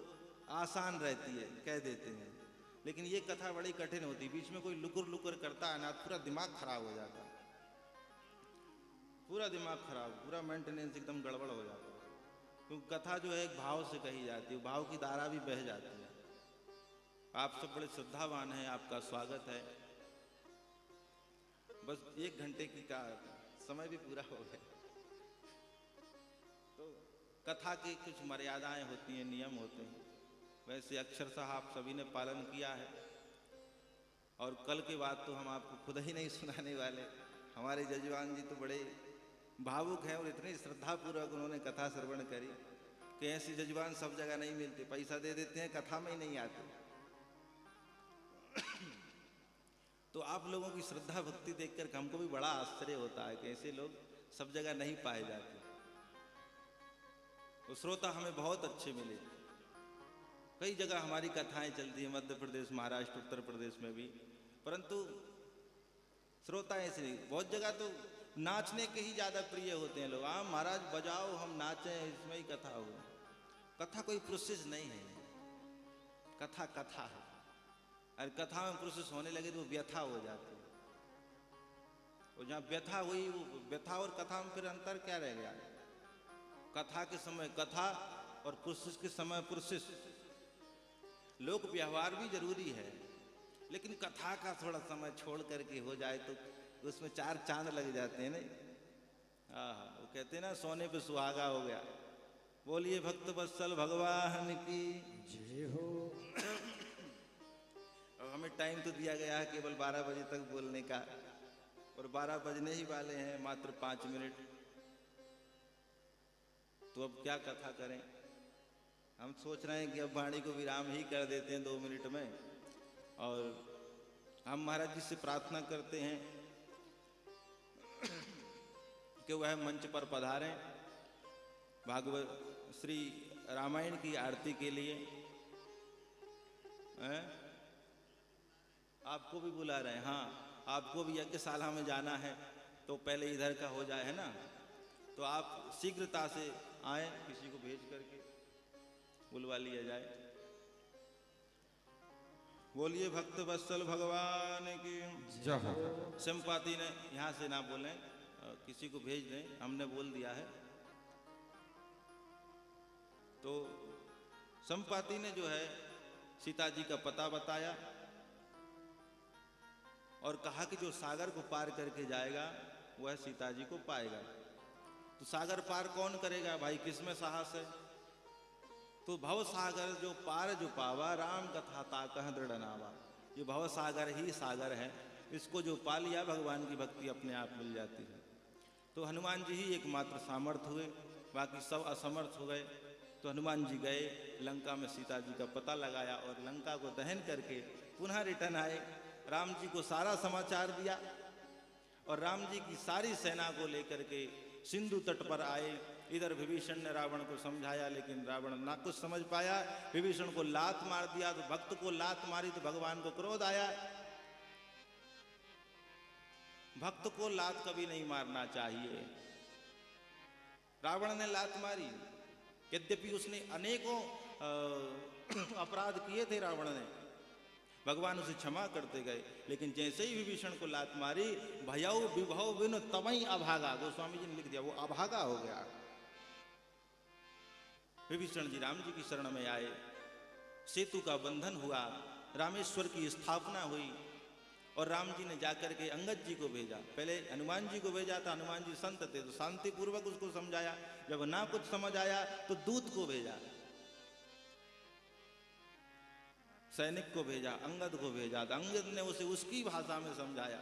आसान रहती है, कह देते हैं, लेकिन ये कथा बड़ी कठिन होती है। बीच में कोई लुकुर करता है ना, पूरा दिमाग खराब हो जाता है, पूरा दिमाग खराब, पूरा मेंटेनेंस एकदम गड़बड़ हो जाता है। क्योंकि कथा जो है एक भाव से कही जाती है, भाव की धारा भी बह जाती है। आप सब बड़े श्रद्धावान हैं, आपका स्वागत है। बस 1 घंटे की का समय भी पूरा हो गया। तो कथा की कुछ मर्यादाएं होती हैं, नियम होते हैं, वैसे अक्षरशः आप सभी ने पालन किया है। और कल के बाद तो हम आपको खुद ही नहीं सुनाने वाले। हमारे जजवान जी तो बड़े भावुक हैं और इतनी श्रद्धापूर्वक उन्होंने कथा श्रवण करी कि ऐसी जजवान सब जगह नहीं मिलते। पैसा दे देते हैं, कथा में ही नहीं आते। तो आप लोगों की श्रद्धा भक्ति देखकर हमको भी बड़ा आश्चर्य होता है कि ऐसे लोग सब जगह नहीं पाए जाते। तो श्रोता हमें बहुत अच्छे मिले। कई जगह हमारी कथाएं चलती हैं, मध्य प्रदेश, महाराष्ट्र, उत्तर प्रदेश में भी, परंतु श्रोता ऐसे नहीं। बहुत जगह तो नाचने के ही ज्यादा प्रिय होते हैं लोग। हाँ महाराज बजाओ, हम नाचें, इसमें ही कथा हो। कथा कोई प्रोसेस नहीं है, कथा कथा है। और कथा में प्रोसेस होने लगे तो व्यथा हो जाती है। और जहाँ व्यथा हुई, वो व्यथा और कथा में फिर अंतर क्या रह गया? कथा के समय कथा और प्रोसेस के समय प्रोसेस। लोक व्यवहार भी जरूरी है, लेकिन कथा का थोड़ा समय छोड़ करके हो जाए तो उसमें 4 चांद लग जाते हैं। नहीं, वो कहते हैं ना, सोने पे सुहागा हो गया। बोलिए भक्त वत्सल भगवान की जय हो। अब हमें टाइम तो दिया गया है केवल 12 बजे तक बोलने का, और 12 बजने ही वाले हैं, मात्र 5 मिनट। तो अब क्या कथा करें? हम सोच रहे हैं कि अब वाणी को विराम ही कर देते हैं 2 मिनट में, और हम महाराज जी से प्रार्थना करते हैं कि वह मंच पर पधारें भागवत श्री रामायण की आरती के लिए। आपको भी बुला रहे हैं। हाँ, आपको भी यज्ञशाला में जाना है तो पहले इधर का हो जाए, है ना? तो आप शीघ्रता से आए, किसी को भेज करके बुलवा लिया जाए। बोलिए भक्त वत्सल भगवान की जय हो। संपाति ने यहाँ से ना बोलें, किसी को भेज दें, हमने बोल दिया है। तो संपाति ने जो है सीता जी का पता बताया और कहा कि जो सागर को पार करके जाएगा वह सीता जी को पाएगा। तो सागर पार कौन करेगा भाई, किसमें साहस है? तो भव सागर जो पार जो पावा, राम कथा ताकह दृढ़ नावा। ये भव सागर ही सागर है, इसको जो पा लिया भगवान की भक्ति अपने आप मिल जाती है। तो हनुमान जी ही एकमात्र सामर्थ हुए, बाकी सब असमर्थ हो गए। तो हनुमान जी गए लंका में, सीता जी का पता लगाया और लंका को दहन करके पुनः रिटर्न आए। राम जी को सारा समाचार दिया और राम जी की सारी सेना को लेकर के सिंधु तट पर आए। इधर विभीषण ने रावण को समझाया, लेकिन रावण ना कुछ समझ पाया। विभीषण को लात मार दिया, तो भक्त को लात मारी तो भगवान को क्रोध आया। भक्त को लात कभी नहीं मारना चाहिए। रावण ने लात मारी, यद्यपि उसने अनेकों अपराध किए थे रावण ने, भगवान उसे क्षमा करते गए, लेकिन जैसे ही विभीषण को लात मारी, भयउ विभव बिनु तमई अभागा, गोस्वामी जी ने लिख दिया, वो अभागा हो गया। विभीषण जी राम जी की शरण में आए, सेतु का बंधन हुआ, रामेश्वर की स्थापना हुई और राम जी ने जाकर के अंगद जी को भेजा। पहले हनुमान जी को भेजा था, हनुमान जी संत थे तो शांति पूर्वक उसको समझाया। जब ना कुछ समझ आया तो दूत को भेजा, सैनिक को भेजा, अंगद को भेजा। तो अंगद ने उसे उसकी भाषा में समझाया।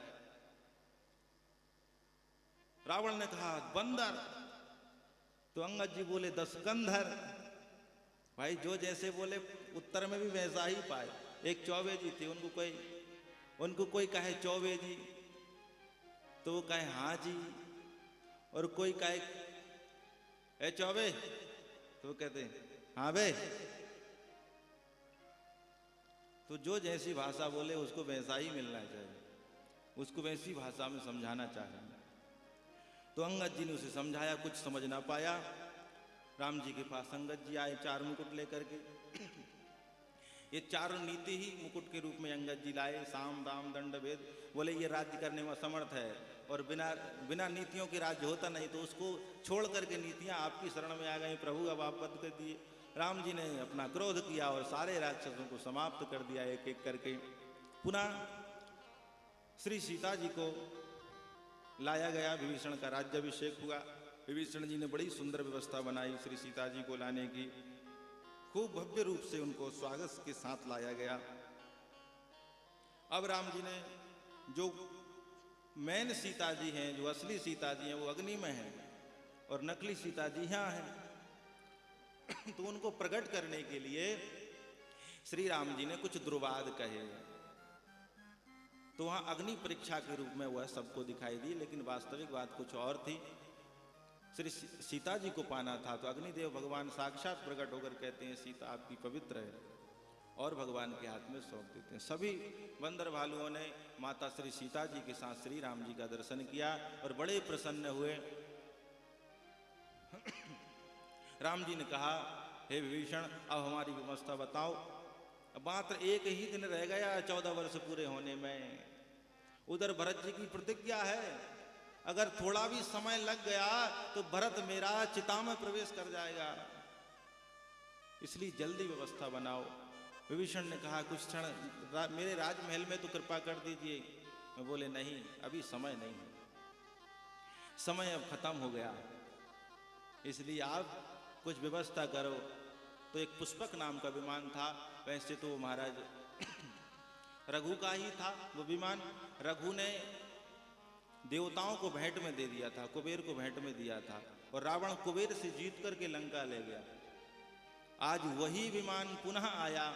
रावण ने कहा बंदर, तो अंगद जी बोले 10 कंधर। भाई जो जैसे बोले उत्तर में भी वैसा ही पाए। एक चौबे जी थे, उनको कोई कहे चौबे जी तो वो कहे हाँ जी, और कोई कहे ए चौबे तो वो कहते हाँ बे। तो जो जैसी भाषा बोले उसको वैसा ही मिलना चाहिए, उसको वैसी भाषा में समझाना चाहिए। तो अंगद जी ने उसे समझाया, कुछ समझ ना पाया। राम जी के पास अंगद जी आए 4 मुकुट लेकर के। ये 4 नीति ही मुकुट के रूप में अंगद जी लाए, साम दाम दंड भेद। बोले ये राज्य करने में समर्थ है और बिना नीतियों के राज्य होता नहीं, तो उसको छोड़ करके नीतियां आपकी शरण में आ गई प्रभु, अब आप वध कर दिए। राम जी ने अपना क्रोध किया और सारे राक्षसों को समाप्त कर दिया एक एक करके। पुनः श्री सीता जी को लाया गया, विभीषण का राज्याभिषेक हुआ। विभीषण जी ने बड़ी सुंदर व्यवस्था बनाई श्री सीता जी को लाने की। खूब भव्य रूप से उनको स्वागत के साथ लाया गया। अब राम जी ने जो मैन सीता जी हैं, जो असली सीता जी हैं, वो अग्नि में हैं और नकली सीता जी यहाँ हैं। तो उनको प्रकट करने के लिए श्री राम जी ने कुछ दुर्वाद कहे, तो वहां अग्नि परीक्षा के रूप में वह सबको दिखाई दी, लेकिन वास्तविक बात कुछ और थी। श्री सीता जी को पाना था तो अग्निदेव भगवान साक्षात प्रकट होकर कहते हैं सीता आपकी पवित्र है, और भगवान के हाथ में सौंप देते हैं। सभी बंदर भालुओं ने माता श्री सीता जी के साथ श्री राम जी का दर्शन किया और बड़े प्रसन्न हुए। राम जी ने कहा हे विभीषण, अब हमारी व्यवस्था बताओ। अब मात्र एक ही दिन रह गया 14 वर्ष पूरे होने में। उधर भरत जी की प्रतिज्ञा है, अगर थोड़ा भी समय लग गया तो भरत मेरा चिता में प्रवेश कर जाएगा, इसलिए जल्दी व्यवस्था बनाओ। विभीषण ने कहा कुछ क्षण मेरे राजमहल में तो कृपा कर दीजिए। मैं बोले नहीं, अभी समय नहीं है, समय अब खत्म हो गया, इसलिए आप कुछ व्यवस्था करो। तो एक पुष्पक नाम का विमान था, वैसे तो महाराज रघु का ही था वो विमान। रघु ने देवताओं को भेंट में दे दिया था, कुबेर को भेंट में दिया था, और रावण कुबेर से जीत करके लंका ले गया। आज वही विमान पुनः आया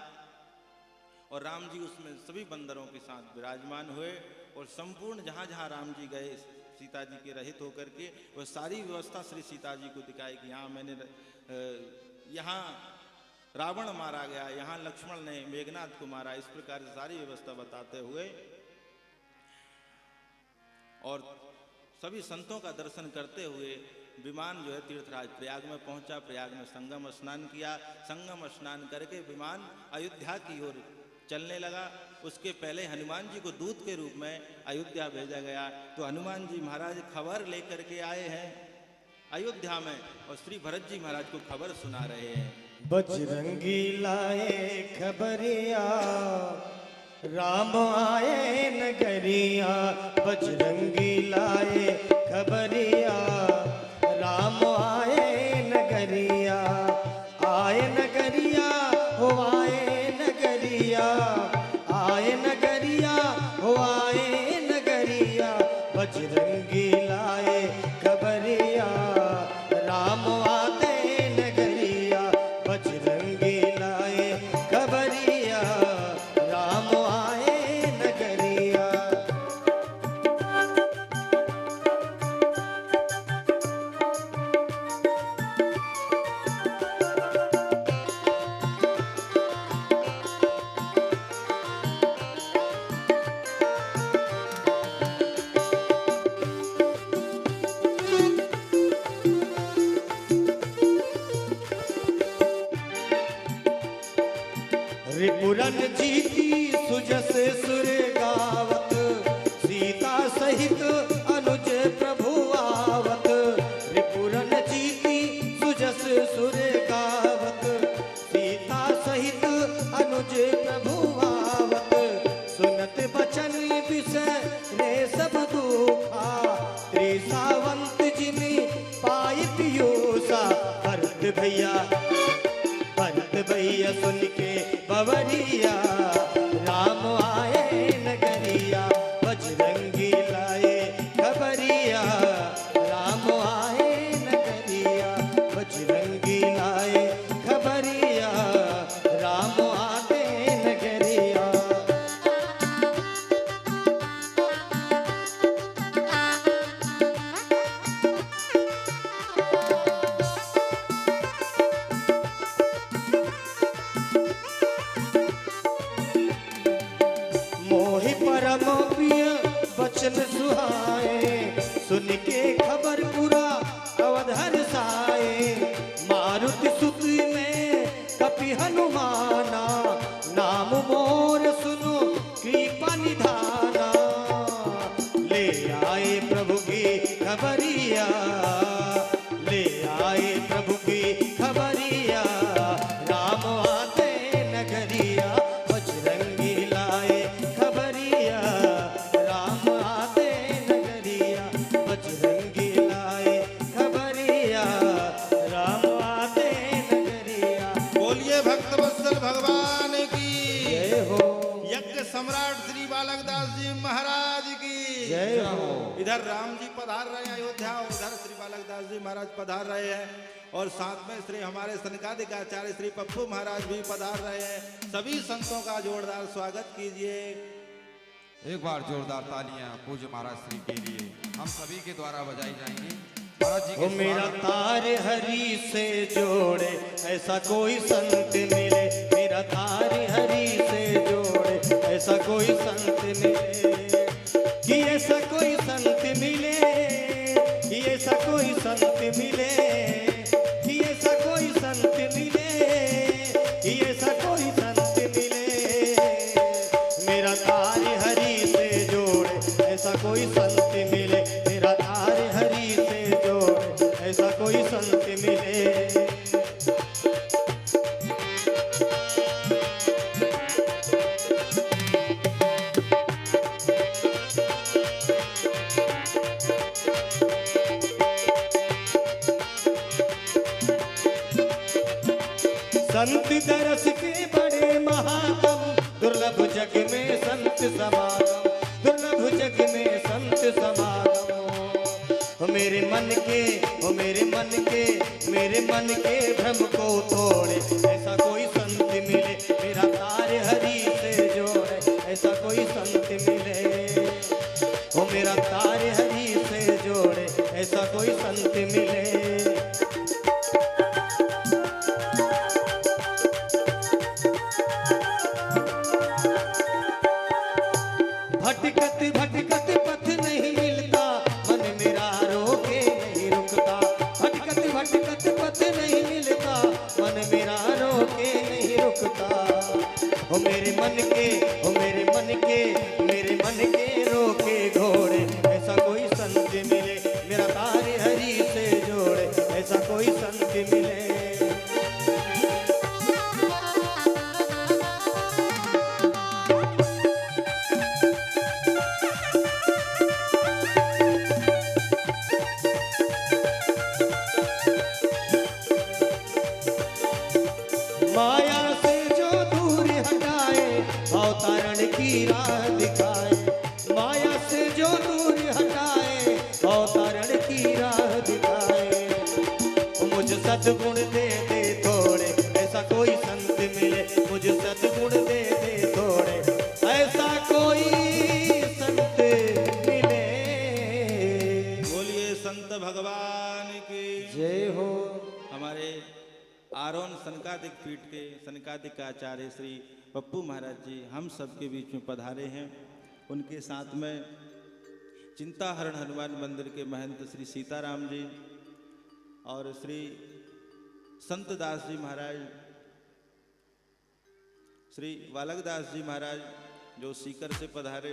और राम जी उसमें सभी बंदरों के साथ विराजमान हुए, और संपूर्ण जहाँ जहाँ राम जी गए सीता जी के रहित होकर के, वह सारी व्यवस्था श्री सीता जी को दिखाई कि यहाँ मैंने यहाँ रावण मारा गया, यहाँ लक्ष्मण ने मेघनाथ को मारा, इस प्रकार से सारी व्यवस्था बताते हुए और सभी संतों का दर्शन करते हुए विमान जो है तीर्थराज प्रयाग में पहुंचा। प्रयाग में संगम स्नान किया, संगम स्नान करके विमान अयोध्या की ओर चलने लगा। उसके पहले हनुमान जी को दूत के रूप में अयोध्या भेजा गया। तो हनुमान जी महाराज खबर लेकर के आए हैं अयोध्या में, और श्री भरत जी महाराज को खबर सुना रहे हैं। बजरंगी लाए खबरिया, राम आए नगरिया। बजरंगी लाए खबरिया, राम आए नगरिया। आए नगरिया हो आए नगरिया, आए नगरिया हो आए नगरिया। बजरंगी लाए खबरिया, राम आते नगरिया। राम आए नगरिया। रिपुरन जीती सुजस सुर गावत, सीता सहित अनुज प्रभु आवत। रिपुरन जीती सुजस सुर गावत, सीता सहित अनुज प्रभु आवत। सुनत बचन विषय रे सब दुखा, त्रिसावंत जिमि पाई पियूसा। भरत भैया सुन के बवरिया, राम आए नगरिया। बजरंगी लाए खबरिया, राम आए नगरिया। बजरंगी लाए खबरिया, राम आए नगरिया। मोहि परम प्रिय बचन सुहाए, सुन के खबर पुरा अवधर साए। मारुति सुत में कपि हनुमाना, नाम मोर सुनो कृपा निधाना। ले आए प्रभु की खबरिया, ले आए प्रभु की खबरिया, राम आते नगरिया। बजरंगी लाए खबरिया, राम आते नगरिया। बजरंगी लाए खबरिया, राम आते नगरिया। बोलिए भक्त वत्सल भगवान की जय हो, यज्ञ सम्राट श्री बालकदास जी महाराज की जय हो। इधर राम जी पधार रहे हैं अयोध्या, उधर श्री बालकदास जी महाराज पधार रहे हैं, और साथ में श्री हमारे सनकादिकाचार्य श्री पप्पू महाराज भी पधार रहे हैं। सभी संतों का जोरदार स्वागत कीजिए। एक बार जोरदार तालियां पूज्य महाराज श्री के लिए हम सभी के द्वारा बजाई जाएंगी। महाराज जी ओ के मेरा स्वागत। तार हरि से जोड़े, ऐसा कोई संत मिले। मेरा तार हरि से जोड़े, ऐसा कोई संत मिले। कि ऐसा कोई संत मिले, कि ऐसा कोई संत मिले, कि ऐसा कोई संत मिले, कि ऐसा कोई संत मिले। मेरा तार हरि से जोड़े, ऐसा कोई संत मिले। मेरा तार हरि से जोड़े, ऐसा कोई संत मिले। संत दरस के बड़े महात्म, दुर्लभ जग में संत समागम। दुर्लभ जग में संत समागम। ओ मेरे मन के, ओ मेरे मन के, मेरे मन के भ्रम को तोड़े, ऐसा कोई संत मिले। मेरा तार हरि से जोड़े, ऐसा कोई संत मिले। ओ मेरा तार हरि से जोड़े, ऐसा कोई संत मिले। भटकत भटकत पथ नहीं मिलता, मन मेरा रोके नहीं रुकता। भटकत भटकत पथ नहीं मिलता, मन मेरा रोके नहीं रुकता। ओ मेरे मन के, ओ मेरे मन के, मेरे मन के रोके घोड़े, ऐसा कोई संत मिले। मेरा तार हरि से जोड़े, ऐसा कोई संत मिले। माया से जो दूर हटाए, अवतारण की राह दिखाए। माया से जो दूर हटाए, अवतारण की राह दिखाए। मुझे सद्गुण दे दे थोड़े, ऐसा कोई संत मिले। मुझे सद्गुण दे पीठ के सनकादिक आचार्य श्री पप्पू महाराज जी हम सबके बीच में पधारे हैं। उनके साथ में चिंताहरण हनुमान मंदिर के महंत श्री सीताराम जी और श्री संत दास जी महाराज, श्री बालक दास जी महाराज जो सीकर से पधारे,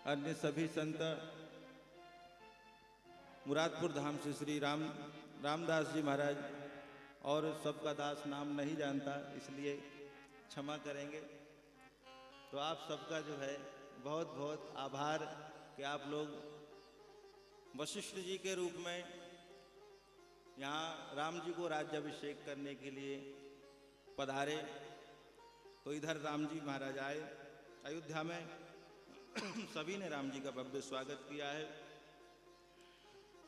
अन्य सभी संत, मुरादपुर धाम से श्री रामदास जी महाराज, और सबका दास नाम नहीं जानता इसलिए क्षमा करेंगे। तो आप सबका जो है बहुत बहुत आभार कि आप लोग वशिष्ठ जी के रूप में यहाँ राम जी को राज्याभिषेक करने के लिए पधारे। तो इधर राम जी महाराज आए अयोध्या में, सभी ने राम जी का भव्य स्वागत किया है।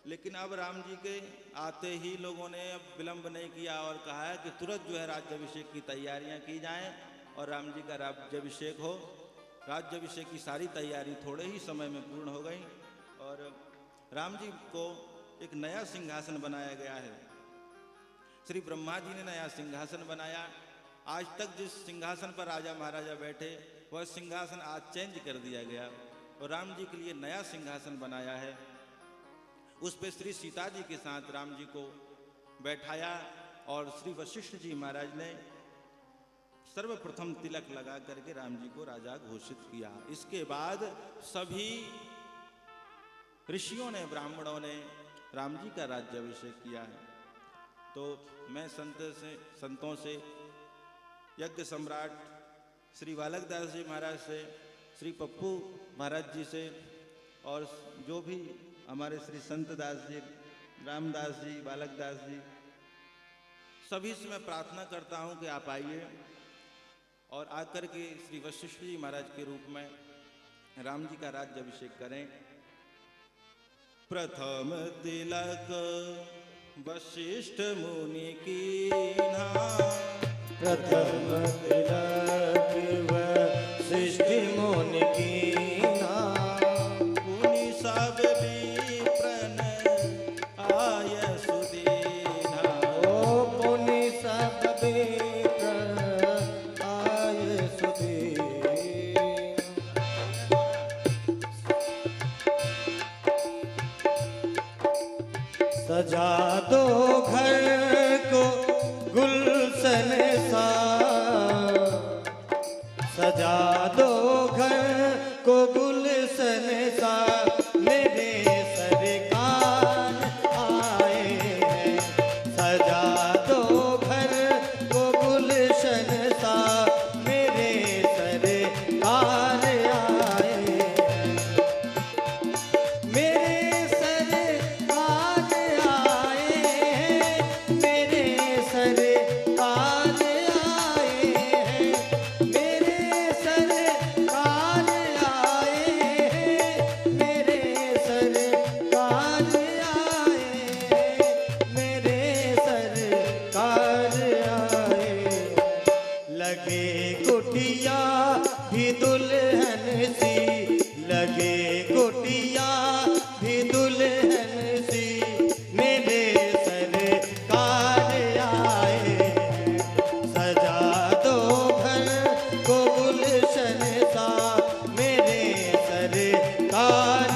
लेकिन अब राम जी के आते ही लोगों ने अब विलंब नहीं किया और कहा है कि तुरंत जो है राज्याभिषेक की तैयारियां की जाएं और राम जी का राज्याभिषेक हो। राज्याभिषेक की सारी तैयारी थोड़े ही समय में पूर्ण हो गई और राम जी को एक नया सिंहासन बनाया गया है। श्री ब्रह्मा जी ने नया सिंहासन बनाया। आज तक जिस सिंहासन पर राजा महाराजा बैठे वह सिंहासन आज चेंज कर दिया गया और राम जी के लिए नया सिंहासन बनाया है। उस पे श्री सीता जी के साथ राम जी को बैठाया और श्री वशिष्ठ जी महाराज ने सर्वप्रथम तिलक लगा करके राम जी को राजा घोषित किया। इसके बाद सभी ऋषियों ने, ब्राह्मणों ने राम जी का राज्याभिषेक किया है। तो मैं संतों से, यज्ञ सम्राट श्री बालक दास जी महाराज से, श्री पप्पू महाराज जी से और जो भी हमारे श्री संत दास जी, रामदास जी, बालक दास जी, सभी से मैं प्रार्थना करता हूं कि आप आइए और आकर के श्री वशिष्ठ जी महाराज के रूप में राम जी का राज्याभिषेक करें। प्रथम तिलक वशिष्ठ मुनि कीन्हा, प्रथम तिलक वशिष्ठ मुनि कीन्हा, पुनि सब विप्रन आय सुदीन्हा। ओ पुनि सब विप्रन आय सुदीन्हा। सजा दो घर को गुलशन सा, सजा दो घर को गुलशन सा, मेरे सरकार आए हैं। सजा दो घर को गुलशन सा, मेरे सरकार आए हैं। मेरे सरकार आए हैं, मेरे सरकार आए हैं, मेरे सरकार आए हैं, मेरे सरकार आए हैं, मेरे सरकार आए। लगे कुटिया भी दुल्हन सी, लगे कुटिया भी दुल्हन सी, मेरे सरकार आए हैं। सजा दो घर को गुलशन सा, मेरे सरकार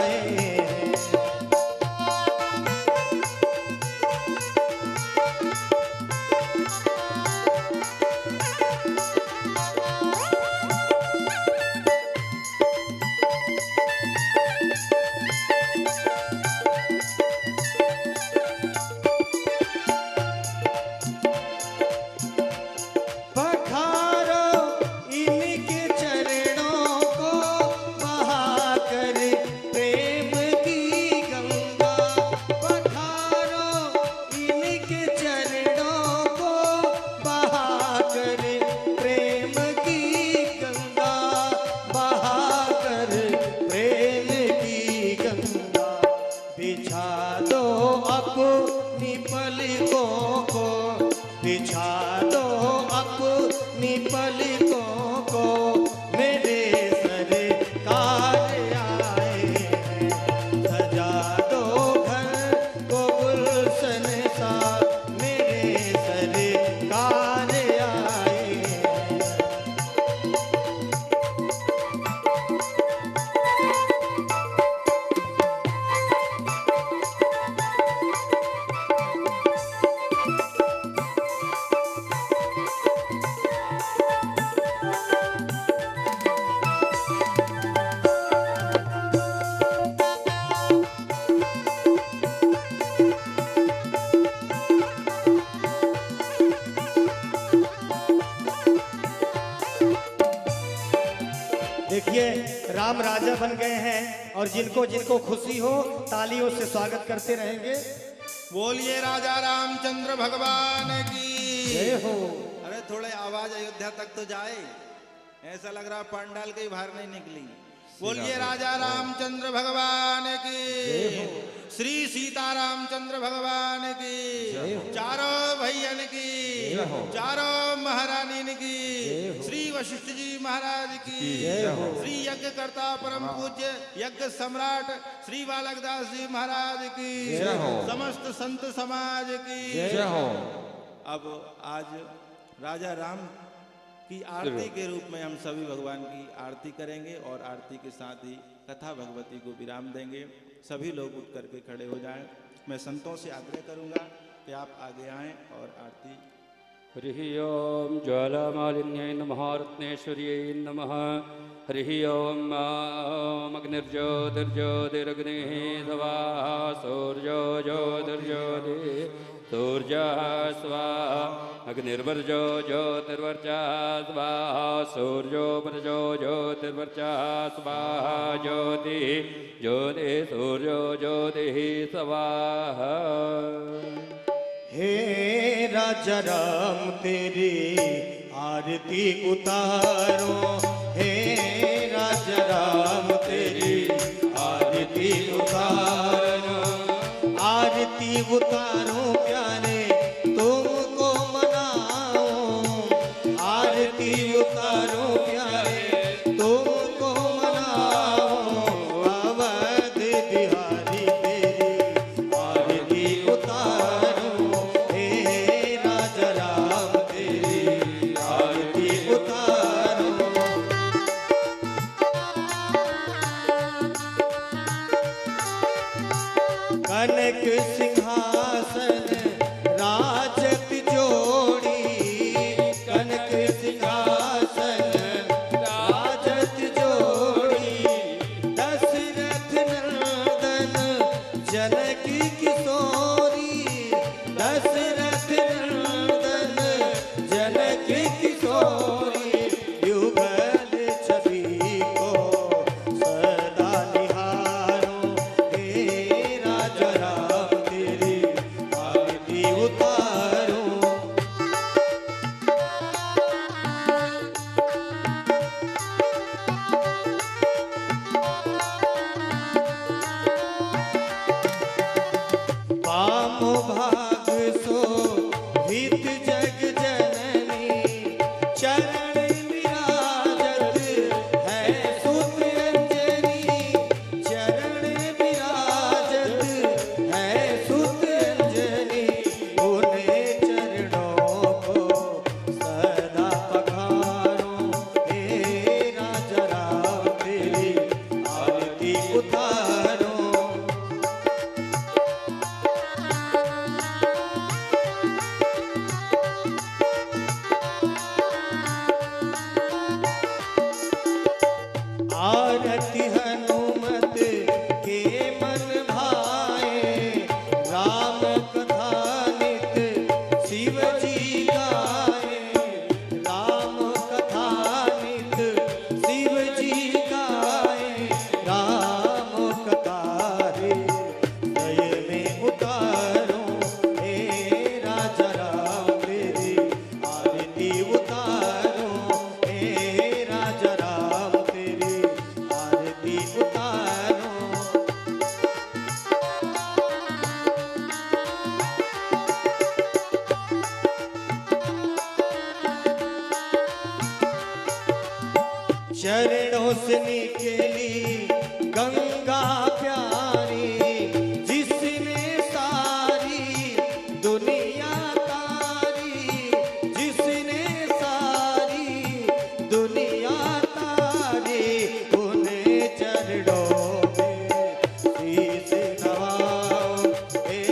आए हैं। पखारो इनके चरणों को बहाकर प्रेम की गंगा। पखारो इनके चरणों को बहाकर प्रेम की गंगा, बहाकर प्रेम की गंगा। बिछा दो अपनी पलकों को, बिछा दो अपनी पलकों को, मेरे सरकार आए हैं। सजा दो घर को गुलशन सा, मेरे सरकार देखिए राम राजा बन गए हैं और जिनको जिनको खुशी हो तालियों से स्वागत करते रहेंगे। बोलिए राजा रामचंद्र भगवान की जय हो। अरे थोड़े आवाज अयोध्या तक तो जाए, ऐसा लग रहा पंडाल कहीं बाहर नहीं निकली। बोलिए राजा रामचंद्र भगवान की, श्री सीता रामचंद्र भगवान की, चारों भैयन की, चारों महारानी की, श्री वशिष्ठ जी महाराज की, श्री यज्ञ कर्ता परम पूज्य यज्ञ सम्राट श्री बालकदास जी महाराज की, समस्त संत समाज की। अब आज राजा राम की आरती के रूप में हम सभी भगवान की आरती करेंगे और आरती के साथ ही कथा भगवती को विराम देंगे। सभी लोग उठ करके खड़े हो जाएं। मैं संतों से आग्रह करूंगा कि आप आगे आएं और आरती। हरिः ओम ज्वालामालिन्यै नमः रत्नेश्वर्यै नमः। हरिः ओम अग्निर्ज्योतिर्ज्योतिरग्निः स्वाहा सूर्यो ज्योतिर्ज्योतिः सूर्यः स्वाहा अग्निर्वर्जो ज्योतिर्वर्चा स्वाहा सूर्यो वर्जो ज्योतिर्वर्चा स्वाहा ज्योतिः ज्योतिः सूर्यो ज्योतिः स्वाहा। हे राजा राम तेरी आरती उतारो, हे राजा राम तेरी आरती उतारो, आरती उतारो प्यारे तुमको मनाओ, आरती उतारो प्यारे तुमको मनाओ, अवध बिहारी तेरी आरती उतारो, हे राजा राम तेरी आरती उतारो। कनक सिंहासन राजत जोड़ी, कनक सिंहासन राजत जोड़ी, दशरथ नंदन जनकी किशोरी, दशरथ नंदन जनकी किशोरी, युगल छवि को सदा निहारो, हे राजा राम तेरी आरती उतारो। वाम भाग सो हित जग जननी, चरण विराजत है सुत अंजनी, चरण विराजत है सुत अंजनी, उन्हें चरणों को सदा पखारो, हे राजा राम तेरी आरती उतारो। आरती हनुमत के मन भाए, राम कथा नित शिव जी गाए, राम कथा नित शिव जी गाए, राम कथा हृदय में उतारो, हे राजा राम तेरी आरती उतारो, हे राजा राम तेरी आरती उतारो। चरणों से निकली गंगा प्यारी, जिसने सारी दुनिया तारी, जिसने सारी दुनिया तारी, उन्हें चरणों में शीश नवाओ, हे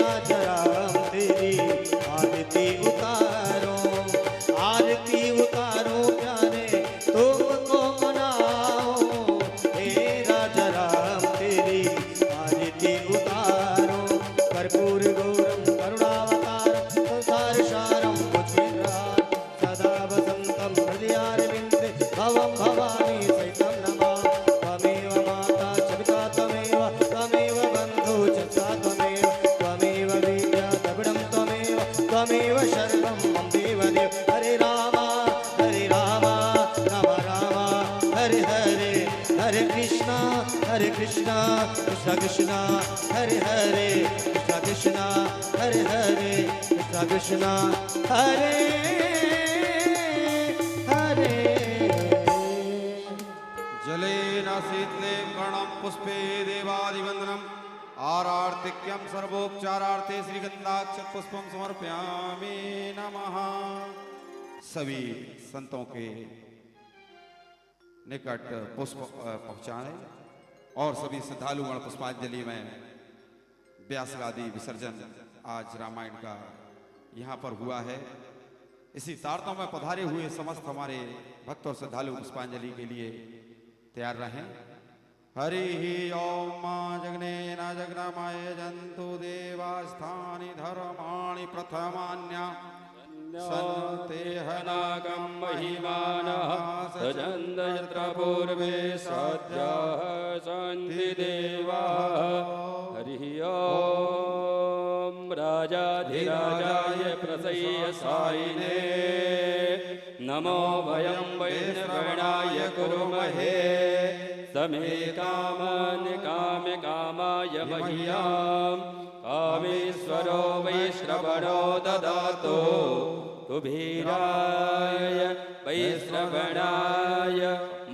राजा राम तेरी आरती उतारो, आरती उतारो प्यारे तुमको मनाओ, हे राजा राम हरे कृष्णा कृष्णा कृष्णा हरे हरे कृष्णा कृष्णा हरे हरे कृष्णा कृष्णा हरे हरे। जलेन शीतले कर्णम पुष्पे देवादिवंदनम आरार्तिक्यम सर्वोपचारार्थे श्रीगंधाक्ष पुष्पम समर्पयामि नमः। सभी संतों के निकट पुष्प पहुंचाए और सभी श्रद्धालुगण पुष्पांजलि में व्यासगादी विसर्जन आज रामायण का यहाँ पर हुआ है। इसी तारतों में पधारे हुए समस्त हमारे भक्त और श्रद्धालु पुष्पांजलि के लिए तैयार रहें। हरि ओम मां जगने न जगनमाय जंतु देवास्थानि धर्माणि प्रथमान्या सन्तेहनागं महिमानः सजन्त यत्र पूर्वे सद्यः सन्ति देवाः। हरिः ओम राजाधिराजाय प्रसय्यसायिने नमो वयं वैष्णवाय कुर्महे समे कामान् कामकामाय मह्यं कामेश्वरो वैश्रवणो ददातु कुबेराय वैश्रवणाय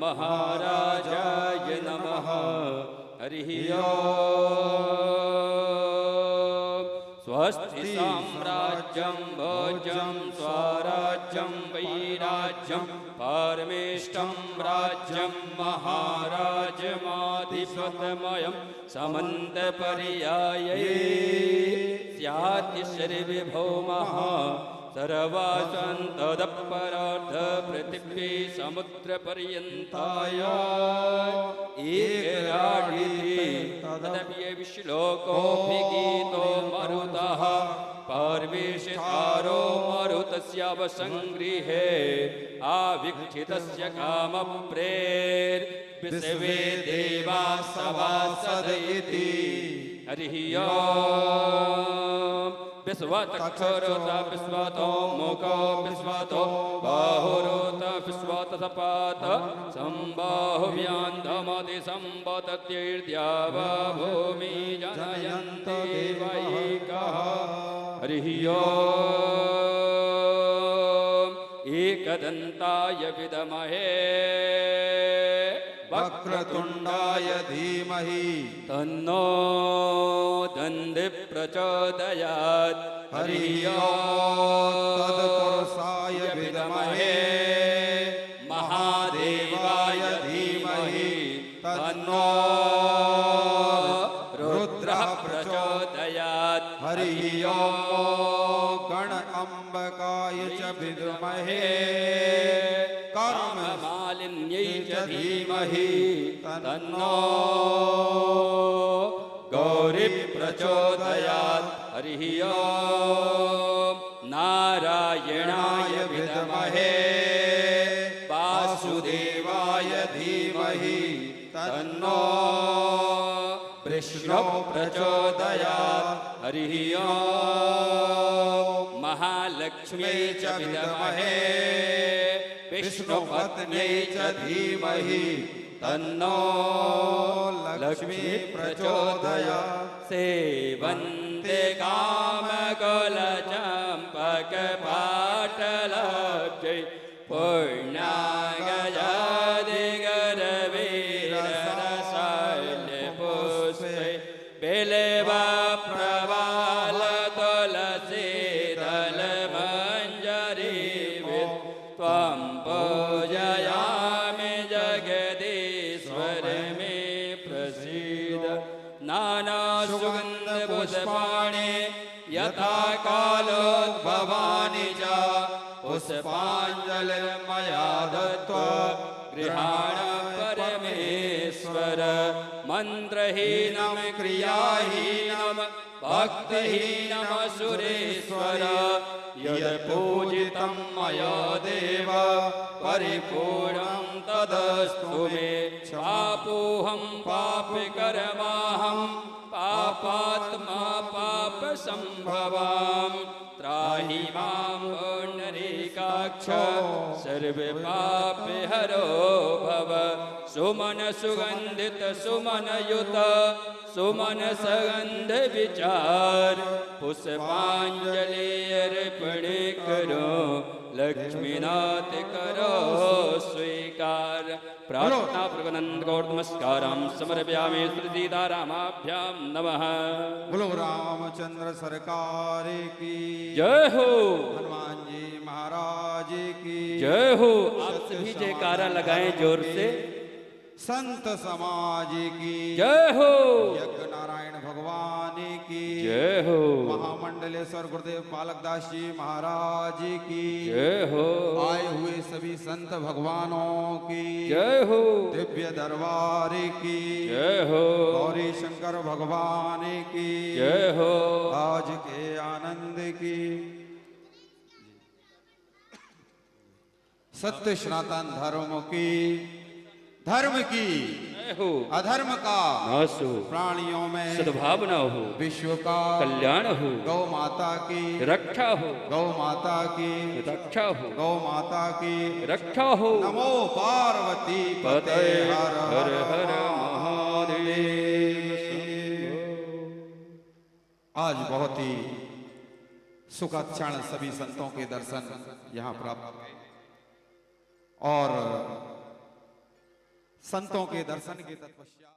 महाराजाय नमः। हरिः ओम स्वस्ति साम्राज्यं भोज्यं स्वराज्यं वैराज्यं परमेष्टं राज्यं महाराजमाधिपतमयं समन्तपर्याये स्यात् सर्वभौमः सर्वासन्तदपरार्ध पृथिवी समुद्रपर्यन्ताय एकराडिति तदप्य विश्लोकोऽभिगीतो मरुतः पर्वेशितारो मरुतस्यावसङ्गृहे आविक्षितस्य कामप्रेर्विश्वे देवा सभासद इति। हरिः ओम विश्वतक्षरोत विश्वतो मुखो विश्वतो बाहुरोत विश्वतसपात सम्बाहुव्यान्दमति सम्पतत्यैर्द्यावा भूमि जनयन्ति वैकः। हरिः ओम एकदन्ताय विद्महे वक्रतुंडाय धीमहि तन्नो दन्ति प्रचोदयात्। हरिः ओम तत्पुरुषाय विद्महे महादेवाय धीमहि तन्नो रुद्रः प्रचोदयात्। हरिः ओम गण अम्बकाय च विद्महे कर्म मालिन्यै च धीमहि तन्नो गौरी प्रचोदयात्। हरिः ओम नारायणाय विद्महे वासुदेवाय धीमहि तन्नो विष्णु प्रचोदयात्। हरिः ओम महालक्ष्म्यै च विद्महे विष्णुपत्न्यै च धीमहि तन्नो लक्ष्मी प्रचोदयात्। सेवन्ते कामकुलचम्पकपाटलब्जै पूर्णागजादिगरवीररसायनपुष्पै बिल्वप्रवाल तुलसीदलमञ्जरीभिः त्वं पूजयामि जगदीश्वर मे प्रसीद। नानासुगन्धपुष्पाणि यथा कालोद्भवानि च पुष्पाञ्जलिर्मया दत्त्वा गृहाण परमेश्वर। मन्त्रहीनं क्रियाहीनं भक्तिहीनं सुरेश्वर यत्पूजितं मया देव परिपूर्णं तदस्तु मे। पापोऽहं पापकर्माहं पापात्मा पापसम्भवां त्राहि मां पुण्डरीकाक्ष मोक्ष सर्व पाप हरो भव सुमन सुगंधित सुमन युत सुमन सगंध विचार पुष्पांजलि अर्पण करो लक्ष्मीनाथ करो स्वीकार प्रार्थना प्रगनंद गौर नमस्कारम समर्पयामि श्री सीतारामाभ्यां नमः। बोलो रामचंद्र सरकार की जय हो, हनुमान जी महाराज की जय हो। आप सभी जयकारा लगाएं जोर से। संत समाज की जय हो, यज्ञ नारायण भगवान की जय हो, महामंडलेश्वर गुरुदेव बालकदास जी महाराज की जय हो, आए हुए सभी संत भगवानों की जय हो, दिव्य दरबार की जय हो, गौरी शंकर भगवान की जय हो, आज के आनंद की सत्य सनातन धर्म की जय हो। अधर्म का नाश हो, प्राणियों में सद्भावना हो, विश्व का कल्याण हो, गौ माता की रक्षा हो, गौ माता की रक्षा हो, गौ माता की रक्षा हो। नमो पार्वती पते हर हर हर महादेव। आज बहुत ही सुखद क्षण सभी संतों के दर्शन यहाँ प्राप्त हुए और संतों के दर्शन के तत्पश्चात